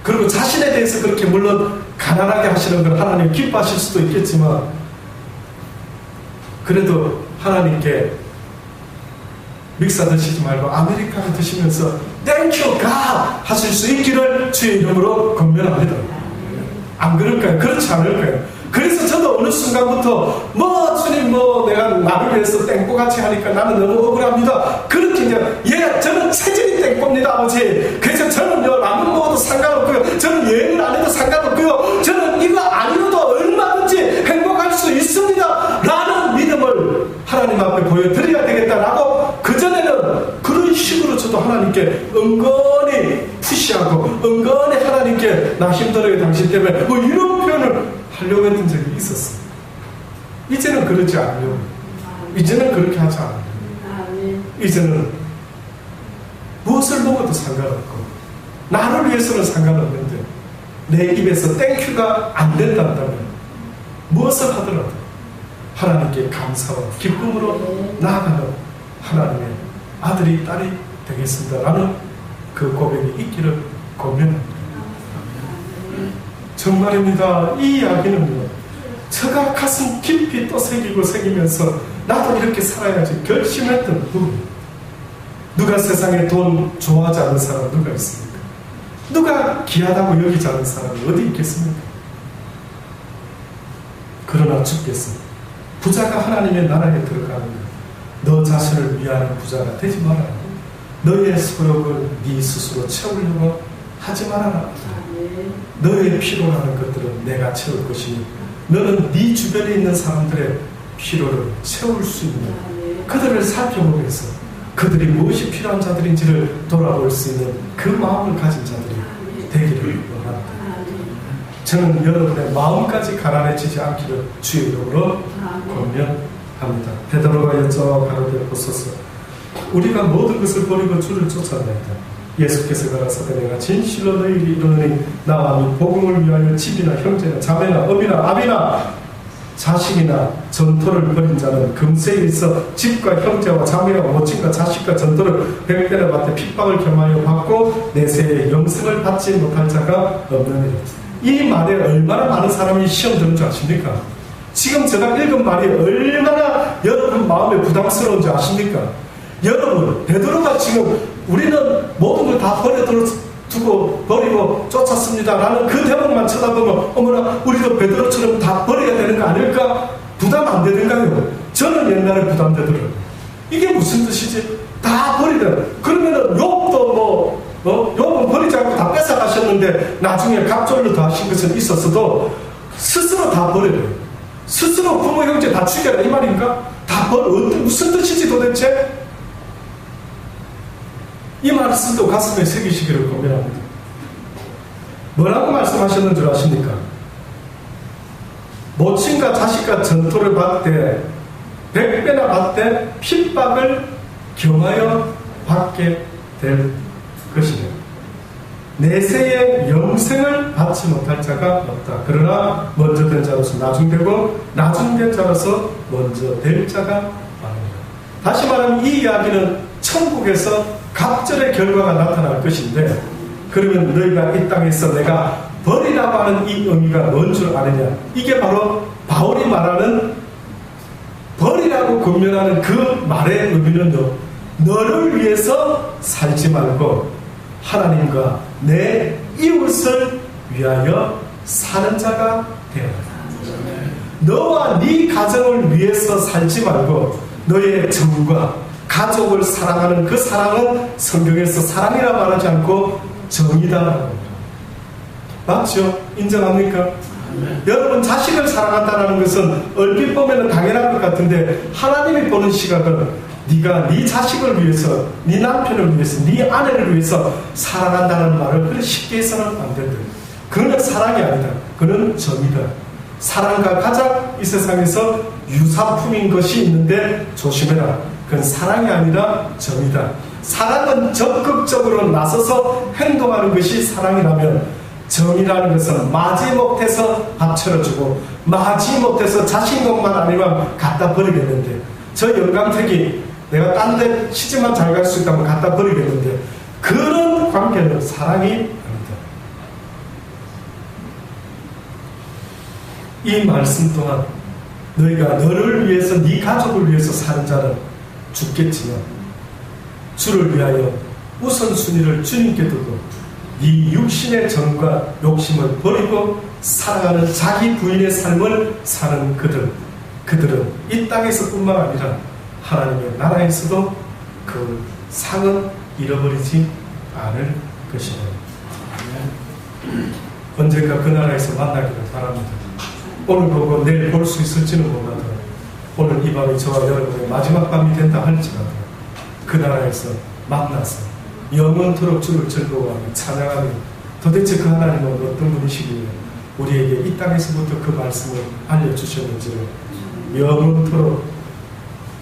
그리고 자신에 대해서 그렇게 물론 가난하게 하시는 걸 하나님 기뻐하실 수도 있겠지만 그래도 하나님께 믹서 드시지 말고 아메리카노 드시면서 땡큐 가 하실 수 있기를 주의 이름으로 권면합니다. 안 그럴까요? 그렇지 않을까요? 그래서 저도 어느 순간부터 주님 내가 나를 위해서 땡꼬같이 하니까 나는 너무 억울합니다. 그렇게 이제 저는 체질이 땡꼬입니다 아버지. 그래서 저는요 라면 먹어도 상관없고요, 저는 여행을 안 해도 상관없고요, 저는 이거 아니어도 얼마든지 행복할 수 있습니다 라는 믿음을 하나님 앞에 보여드려야 되겠다라고 그전에는 그런 식으로 저도 하나님께 은근히 푸시하고 은근히 하나님께 나 힘들어요 당신 때문에 이런 표현을 하려고 했던 적이 있었어요. 이제는 그러지 않으려고. 이제는 그렇게 하지 않아요. 이제는 무엇을 먹어도 상관없고 나를 위해서는 상관없는데 내 입에서 땡큐가 안 된다면 무엇을 하더라도 하나님께 감사와 기쁨으로 나아가는 하나님의 아들이 딸이 되겠습니다라는 그 고백이 있기를 고민합니다. 정말입니다. 이 이야기는요, 제가 가슴 깊이 또 새기면서 나도 이렇게 살아야지 결심했던 부분. 누가 세상에 돈 좋아하지 않는 사람 누가 있습니까? 누가 귀하다고 여기지 않는 사람이 어디 있겠습니까? 그러나 주께서 부자가 하나님의 나라에 들어가는 것, 너 자신을 위하는 부자가 되지 말아라. 너의 소욕을 네 스스로 채우려고 하지 말아라. 너의 필요라는 것들은 내가 채울 것이니 너는 네 주변에 있는 사람들의 필요를 채울 수 있는, 그들을 살펴보면서 그들이 무엇이 필요한 자들인지를 돌아볼 수 있는 그 마음을 가진 자들이 되기를 원합니다. 저는 여러분의 마음까지 가난해지지 않기를 주의 이름으로 권면합니다. 베드로가 여쭤 가로되 보소서, 우리가 모든 것을 버리고 주를 쫓아내다. 예수께서 가라사대 내가 진실로 너희에게 이르노니 나와 이 복음을 위하여 집이나 형제나 자매나 어미나 아비나 자식이나 전토를 벌인 자는 금세에 있어 집과 형제와 자매와 모친과 자식과 전토를 100배나 받되 핍박을 겸하여 받고 내세에 영생을 받지 못할 자가 없느니라. 이 말에 얼마나 많은 사람이 시험 드는 줄 아십니까? 지금 제가 읽은 말이 얼마나 여러분 마음에 부담스러운 줄 아십니까? 여러분, 베드로가 지금 우리는 모든 걸 다 버리고 쫓았습니다 라는 그 대목만 쳐다보면 어머나 우리도 베드로처럼 다 버려야 되는 거 아닐까? 부담 안 되는가요? 저는 옛날에 부담되더라고요. 이게 무슨 뜻이지? 다 버리다. 그러면은 욥도 욥은 버리지 않고 다 뺏어가셨는데 나중에 갑절로 더 하신 것은 있었어도 스스로 다 버려요. 스스로 부모 형제 다 죽여라 이 말인가? 다 버려. 무슨 뜻이지 도대체? 이 말씀도 가슴에 새기시기를 권면합니다. 뭐라고 말씀하셨는 줄 아십니까? 모친과 자식과 전토를 받되 100배나 받되 핍박을 경하여 받게 될 것이래요. 내세에 영생을 받지 못할 자가 없다. 그러나 먼저 된 자로서 나중되고 나중된 자로서 먼저 될 자가 많으니라. 다시 말하면 이 이야기는 천국에서 갑절의 결과가 나타날 것인데, 그러면 너희가 이 땅에서 내가 버리라고 하는 이 의미가 뭔 줄 아느냐? 이게 바로 바울이 말하는 버리라고 권면하는 그 말의 의미는요, 너를 위해서 살지 말고 하나님과 내 이웃을 위하여 사는 자가 되어라. 너와 네 가정을 위해서 살지 말고 너의 정과 가족을 사랑하는 그 사랑은 성경에서 사랑이라 말하지 않고 정이다라고 합니다. 맞죠? 인정합니까? 네. 여러분, 자식을 사랑한다는 것은 얼핏 보면 당연한 것 같은데 하나님이 보는 시각은 네가 네 자식을 위해서, 네 남편을 위해서, 네 아내를 위해서 사랑한다는 말을 그렇게 쉽게 해서는 안 된다. 그는 사랑이 아니다. 그는 정이다. 사랑과 가장 이 세상에서 유사품인 것이 있는데 조심해라. 그건 사랑이 아니라 정이다. 사랑은 적극적으로 나서서 행동하는 것이 사랑이라면, 정이라는 것은 마지못해서 밥 차려주고 마지못해서 자신 것만 아니면 갖다 버리겠는데, 저 영감택이 내가 딴 데 시집만 잘 갈 수 있다면 갖다 버리겠는데, 그런 관계는 사랑이 아니다. 이 말씀 또한 너희가 너를 위해서, 네 가족을 위해서 사는 자는 죽겠지만 주를 위하여 우선순위를 주님께 두고 네 육신의 정과 욕심을 버리고 살아가는 자기 부인의 삶을 사는 그들은 이 땅에서 뿐만 아니라 하나님의 나라에서도 그 상은 잃어버리지 않을 것이다. 언젠가 그 나라에서 만나기를 바랍니다. 오늘 보고 내일 볼 수 있을지는 몰라도 오늘 이 밤이 저와 여러분의 마지막 밤이 된다 할지라도 그 나라에서 만나서 영원토록 주를 즐거워하며 찬양하며 도대체 그 하나님은 어떤 분이시기에 우리에게 이 땅에서부터 그 말씀을 알려주셨는지를 영원토록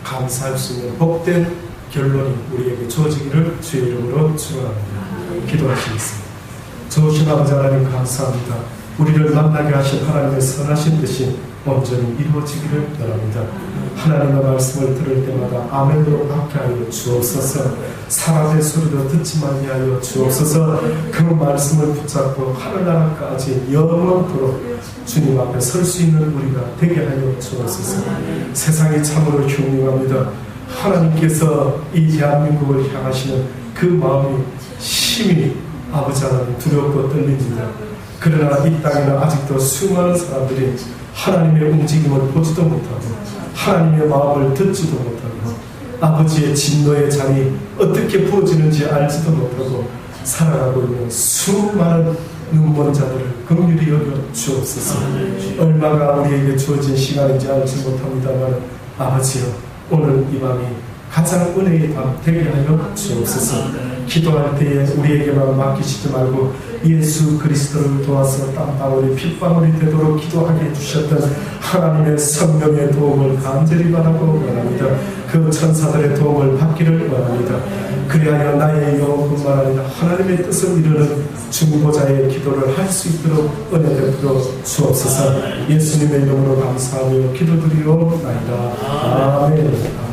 감사할 수 있는 복된 결론이 우리에게 주어지기를 주의 이름으로 축원합니다. 기도하시겠습니다. 좋으신 아버지 하나님 감사합니다. 우리를 만나게 하신 하나님의 선하신 뜻이 온전히 이루어지기를 바랍니다. 하나님의 말씀을 들을 때마다 아멘으로 받게 하여 주옵소서. 사람의 소리도 듣지 말게 주옵소서. 그 말씀을 붙잡고 하늘나라까지 영원토록 주님 앞에 설 수 있는 우리가 되게 하여 주옵소서. 세상이 참으로 흉흉합니다. 하나님께서 이 대한민국을 향하시는 그 마음이 심히 아버지 하나님 두렵고 떨립니다. 그러나 이 땅에는 아직도 수많은 사람들이 하나님의 움직임을 보지도 못하고 하나님의 마음을 듣지도 못하고 아버지의 진노의 잔이 어떻게 부어지는지 알지도 못하고 살아가고 있는 수많은 눈먼 자들을 긍휼히 여겨 주옵소서. 얼마가 우리에게 주어진 시간인지 알지 못합니다만 아버지여, 오늘 이 밤이 가장 은혜의 밤 되게 하여 주옵소서. 기도할 때에 우리에게만 맡기시지 말고 예수 그리스도를 도와서 땀방울이 핏방울이 되도록 기도하게 해주셨던 하나님의 성령의 도움을 간절히 바라고 원합니다. 그 천사들의 도움을 받기를 원합니다. 그리하여 나의 영혼뿐만 아니라 하나님의 뜻을 이루는 중보자의 기도를 할 수 있도록 은혜 베풀어 주옵소서. 예수님의 이름으로 감사하며 기도드리옵나이다. 아멘.